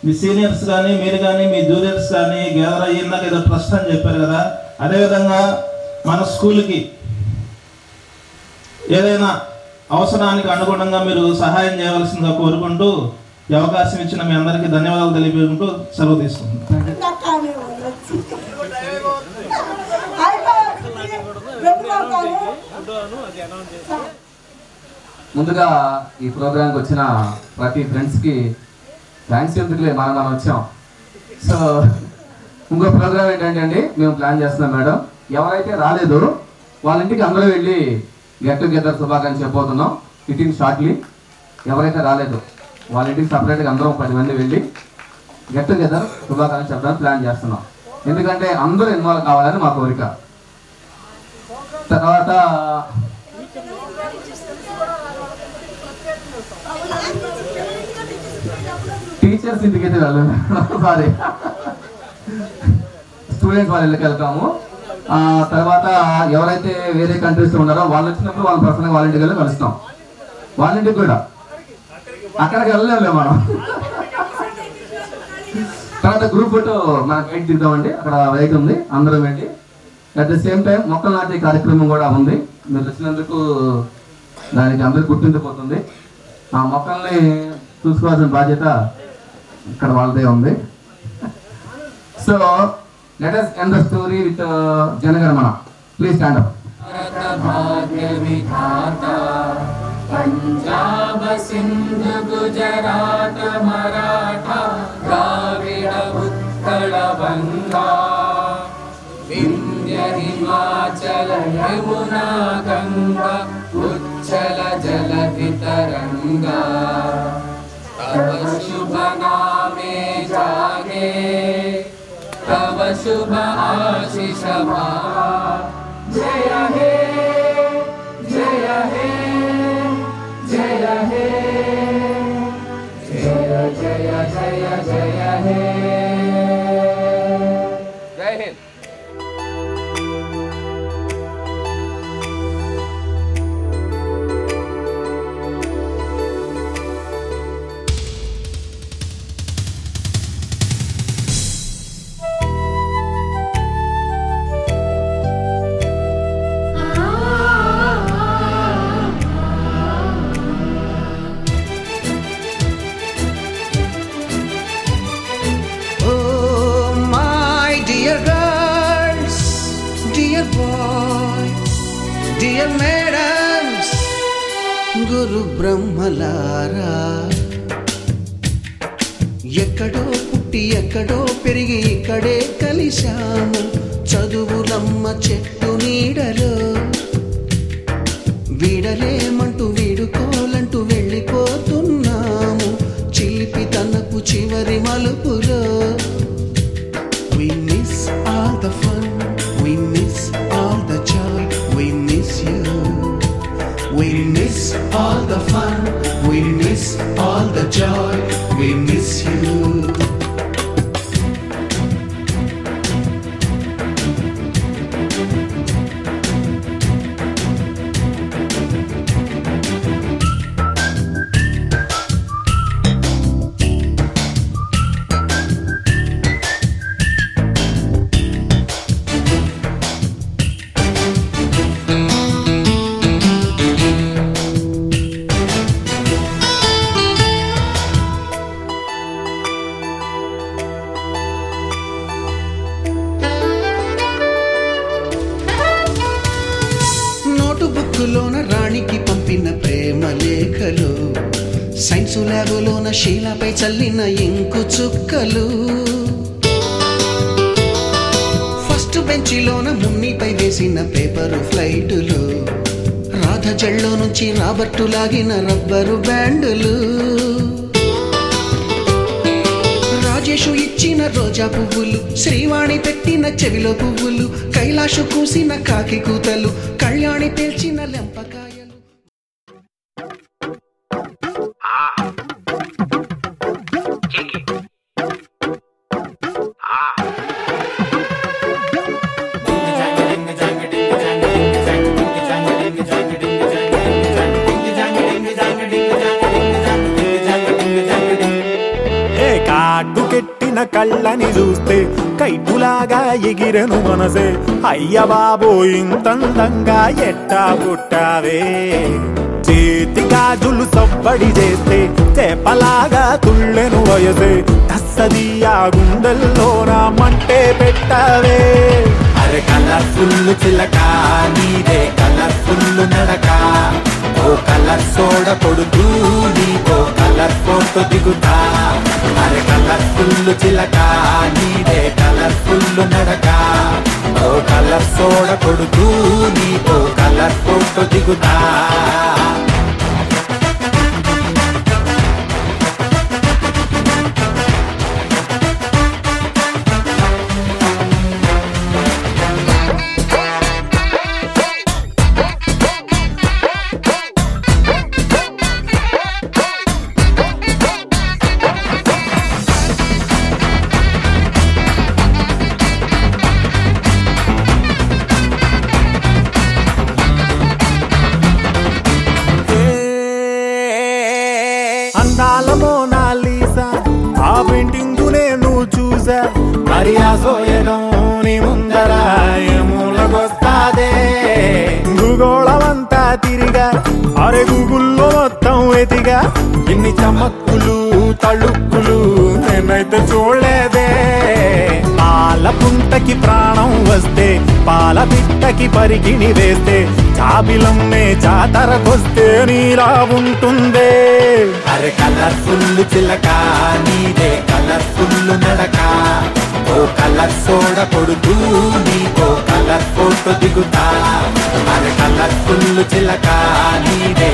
మీ సీనియర్స్ కానీ మీరు కానీ మీ జూనియర్స్ కానీ గ్యాదర్ అయ్యిందాక ఏదో ట్రస్ట్ అని చెప్పారు కదా, అదేవిధంగా మన స్కూల్కి ఏదైనా అవసరానికి అనుగుణంగా మీరు సహాయం చేయవలసిందిగా కోరుకుంటూ ఈ అవకాశం ఇచ్చిన మీ అందరికీ ధన్యవాదాలు తెలియకుంటూ సెలవు తీసుకుంటున్నాను. ముందుగా ఈ ప్రోగ్రాంకి వచ్చిన ప్రతి ఫ్రెండ్స్కి థ్యాంక్స్ ఎందుకులే, మనం వచ్చాం. సో ఇంకో ప్రోగ్రామ్ ఏంటంటే అండి, మేము ప్లాన్ చేస్తున్నాం మేడం. ఎవరైతే రాలేదో వాళ్ళ ఇంటికి అందరూ వెళ్ళి గెట్ టుగెదర్ శుభాకాంక్షలు చెప్పబోతున్నాం. ఇట్ ఇన్ షార్ట్లీ ఎవరైతే రాలేదో వాళ్ళ ఇంటికి సపరేట్గా అందరం 10 మంది వెళ్ళి గెట్ టుగెదర్ శుభాకాంక్షలు చెప్పడానికి ప్లాన్ చేస్తున్నాం. ఎందుకంటే అందరూ ఇన్వాల్వ్ కావాలని మా కోరిక. తర్వాత టీచర్స్ ఇంటికి అయితే వెళ్ళాము, సారీ స్టూడెంట్స్ వాళ్ళ ఇళ్ళకి వెళ్తాము. తర్వాత ఎవరైతే వేరే కంట్రీస్లో ఉన్నారో వాళ్ళు వచ్చినప్పుడు వాళ్ళ పర్సనల్గా వాళ్ళ ఇంటికి వెళ్ళి కలుస్తాం. వాళ్ళ ఇంటికి కూడా అక్కడికి వెళ్ళలేము మనం. తర్వాత గ్రూప్ ఫోటో మనకు వెయిట్ దిద్దామండి, అక్కడ వెయిట్ ఉంది, అందరం వెళ్ళి. అట్ ద సేమ్ టైం మొక్కలు నాటే కార్యక్రమం కూడా ఉంది. మీరు వచ్చినందుకు దానికి అందరికి గుర్తుండిపోతుంది. ఆ మొక్కల్ని చూసుకోవాల్సిన బాధ్యత ఇక్కడ వాళ్ళదే ఉంది. So let us end the story with Jana Gana Mana. Please stand up. Punjab Sindh Gujarat Maratha Dravida Utkala Banga Vindhya Himachala Yamuna Ganga ఉచ్చల జలధి తరంగా తవ శుభ నామే జాగే तव शुभ आशीष मारा जय हे जय हे जय हे जय जय जय जय हे जय हिंद. Dear madams, గురు బ్రహ్మలారా, ఎక్కడో పుట్టి ఎక్కడో పెరిగి ఇక్కడే కలిశాము. చదువులమ్మ చెట్టు నీడలో వీడలేమంటూ వీడుకోలంటూ వెళ్ళిపోతున్నాము. చిలిపి తనపు చివరి మలుపులో joy, we miss you. నోటుబుక్కులోన రాణికి పంపిన ప్రేమ లేఖలు, సైన్సు ల్యాబులోన శీలపై చల్లిన ఇంకు చుక్కలు, ఫస్ట్ బెంచిలోన మున్నిపై వేసిన పేపరు ఫ్లైటులు, రాధ జల్లో నుంచి రాబర్టు లాగిన రబ్బరు బ్యాండులు, రాజేషు ఇచ్చిన రోజా పువ్వులు, శ్రీవాణి పెట్టిన చెవిలో పువ్వులు, కైలాషు కూసిన కాకి కూతలు, కళ్యాణి పేల్చిన లెంపకాయలు. కాటుకెట్టిన కళ్ళని చూస్తే కైటులాగా ఎగిరెను మనసే, అయ్య బాబో ఇంతందంగా ఎట్టా పుట్టావే. చేతి గాజులు సవ్వడి చేస్తే చేపలాగా తుళ్ళెను వయసే, తస్సదియా గుండెల్లో నా మంటే పెట్టావే. అరే కలర్ఫుల్ చిలక నీదే కలర్ఫుల్ నడక, ఓ కలర్ సోడ కొడుతూ నీకో కలర్ ఫోటో దిగుతా. అరే కలర్ఫుల్ చిలక నీదే కలర్ఫుల్ నడక, ఓ కలర్ సోడ కొడుతూ నీకో కలర్ ఫోటో దిగుతా. అందాల మోనాలీసా ఆ పెయింటింగ్ నేను చూసా, మరి ఆ సోయడం నీ ముందర ఏమూలకొస్తాదే. భూగోళమంతా తిరిగా అరే గూగుల్లో మొత్తం ఎతిగా, ఇన్ని చమక్కులు తళుక్కులు నేనైతే చూడలేదే. పాల పుంటకి ప్రాణం వస్తే పాల బిట్టకి పరికిణి వేస్తే, చాబిలమ్మే జాతరకొస్తే నీలా ఉంటుందే. అరే కలర్ఫుల్ చిలక నీదే కలర్ఫుల్ నడక, ఓ కలర్ సోడ కొడుతూ నీకో కలర్ ఫోటో దిగుతా. అరే కలర్ఫుల్ చిలక నీదే